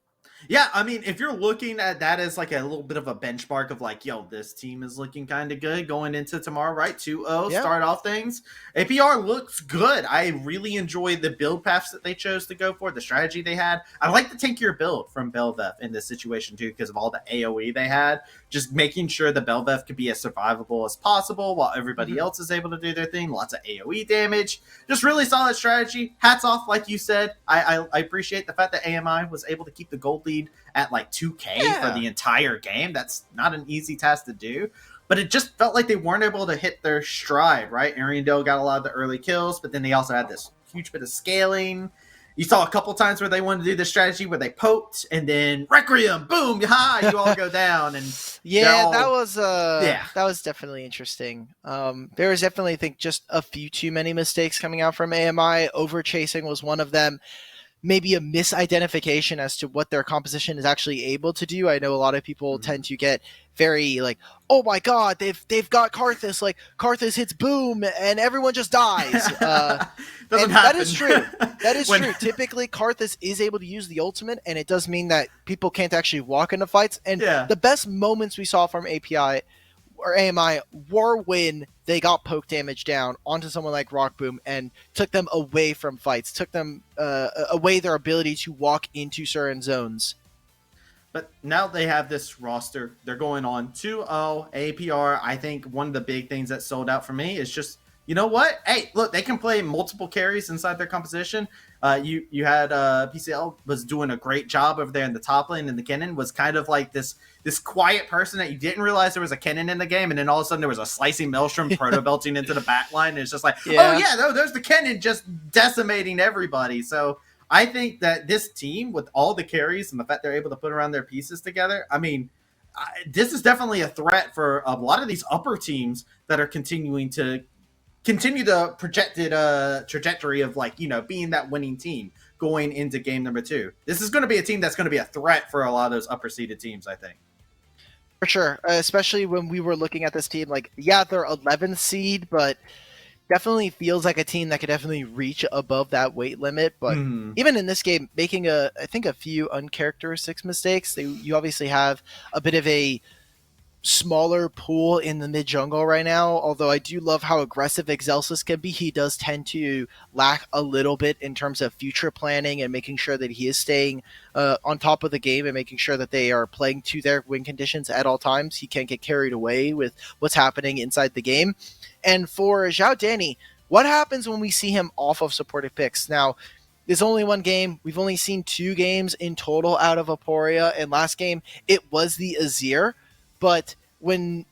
Yeah, I mean, if you're looking at that as like a little bit of a benchmark of like, yo, this team is looking kind of good going into tomorrow, right? 2-0, start off things. APR looks good. I really enjoy the build paths that they chose to go for, the strategy they had. I like the tankier build from Belveth in this situation too, because of all the AoE they had. Just making sure the Belveth could be as survivable as possible while everybody else is able to do their thing. Lots of AoE damage. Just really solid strategy. Hats off, like you said. I appreciate the fact that AMI was able to keep the gold lead at like 2K for the entire game. That's not an easy task to do. But it just felt like they weren't able to hit their stride, right? Ariandel got a lot of the early kills, but then they also had this huge bit of scaling. You saw a couple times where they wanted to do the strategy where they poked and then Requiem, boom, you all go down. And that was definitely interesting. There was definitely, I think, just a few too many mistakes coming out from AMI. Over chasing was one of them. Maybe a misidentification as to what their composition is actually able to do. I know a lot of people tend to get very like, oh my god, they've got Karthus, like Karthus hits boom and everyone just dies. And that is true. That is true. Typically, Karthus is able to use the ultimate, and it does mean that people can't actually walk into fights. And the best moments we saw from API or AMI were when they got poke damage down onto someone like Rock Boom and took them away from fights, took them away their ability to walk into certain zones. But now they have this roster. They're going on 2-0 APR. I think one of the big things that sold out for me is just, you know what? Hey, look, they can play multiple carries inside their composition. You had PCL was doing a great job over there in the top lane, and the Kennen was kind of like this quiet person that you didn't realize there was a Kennen in the game, and then all of a sudden there was a slicing maelstrom proto belting into the back line, and it's just like, there's the Kennen just decimating everybody. So I think that this team, with all the carries and the fact they're able to put around their pieces together, I mean, this is definitely a threat for a lot of these upper teams that are continue the projected trajectory of like, being that winning team going into game number 2. This is going to be a team that's going to be a threat for a lot of those upper seeded teams, I think. For sure, especially when we were looking at this team, like, they're 11th seed, but definitely feels like a team that could definitely reach above that weight limit. But even in this game, making I think a few uncharacteristic mistakes. You obviously have a bit of a smaller pool in the mid jungle right now, although I do love how aggressive Excelsis can be. He does tend to lack a little bit in terms of future planning and making sure that he is staying on top of the game and making sure that they are playing to their win conditions at all times. He can't get carried away with what's happening inside the game. And for Zhao Danny, what happens when we see him off of supportive picks? Now, there's only one game. We've only seen 2 games in total out of Aporia, and last game it was the Azir. But when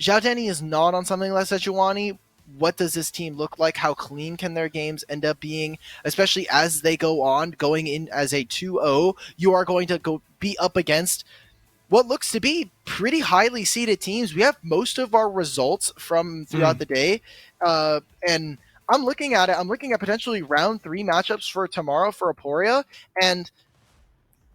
Zhao Danny is not on something like Sejuani, what does this team look like? How clean can their games end up being? Especially as they go on, going in as a 2-0, you are going to go be up against what looks to be pretty highly seeded teams. We have most of our results from throughout the day. And I'm looking at it. I'm looking at potentially round 3 matchups for tomorrow for Aporia, and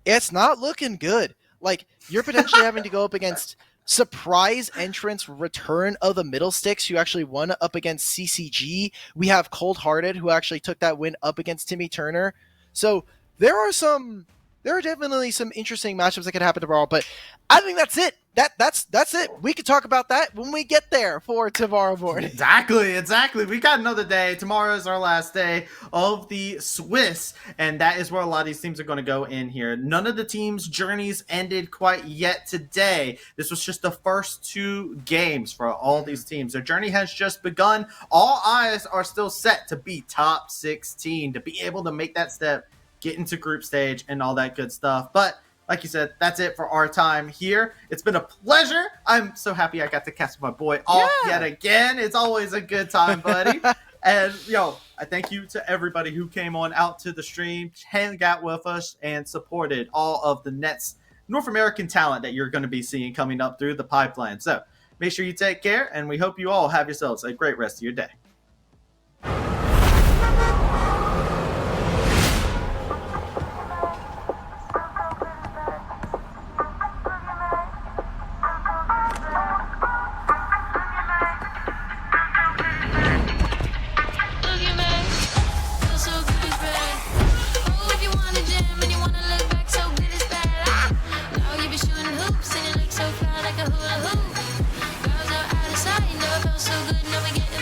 it's not looking good. Like, you're potentially having to go up against surprise entrance return of the Middle Sticks, who actually won up against CCG. We have Cold Hearted, who actually took that win up against Timmy Turner. So there are definitely some interesting matchups that could happen tomorrow, but I think that's it. That's it. We could talk about that when we get there for tomorrow morning. Exactly. We got another day. Tomorrow is our last day of the Swiss, and that is where a lot of these teams are going to go in here. None of the teams' journeys ended quite yet today. This was just the first 2 games for all these teams. Their journey has just begun. All eyes are still set to be top 16, to be able to make that step, get into group stage, and all that good stuff. But like you said, that's it for our time here. It's been a pleasure. I'm so happy I got to cast my boy off yet again. It's always a good time, buddy. And, I thank you to everybody who came on out to the stream, hang out with us, and supported all of the Nets North American talent that you're going to be seeing coming up through the pipeline. So make sure you take care, and we hope you all have yourselves a great rest of your day. Girls are out of sight, never felt so good, now we get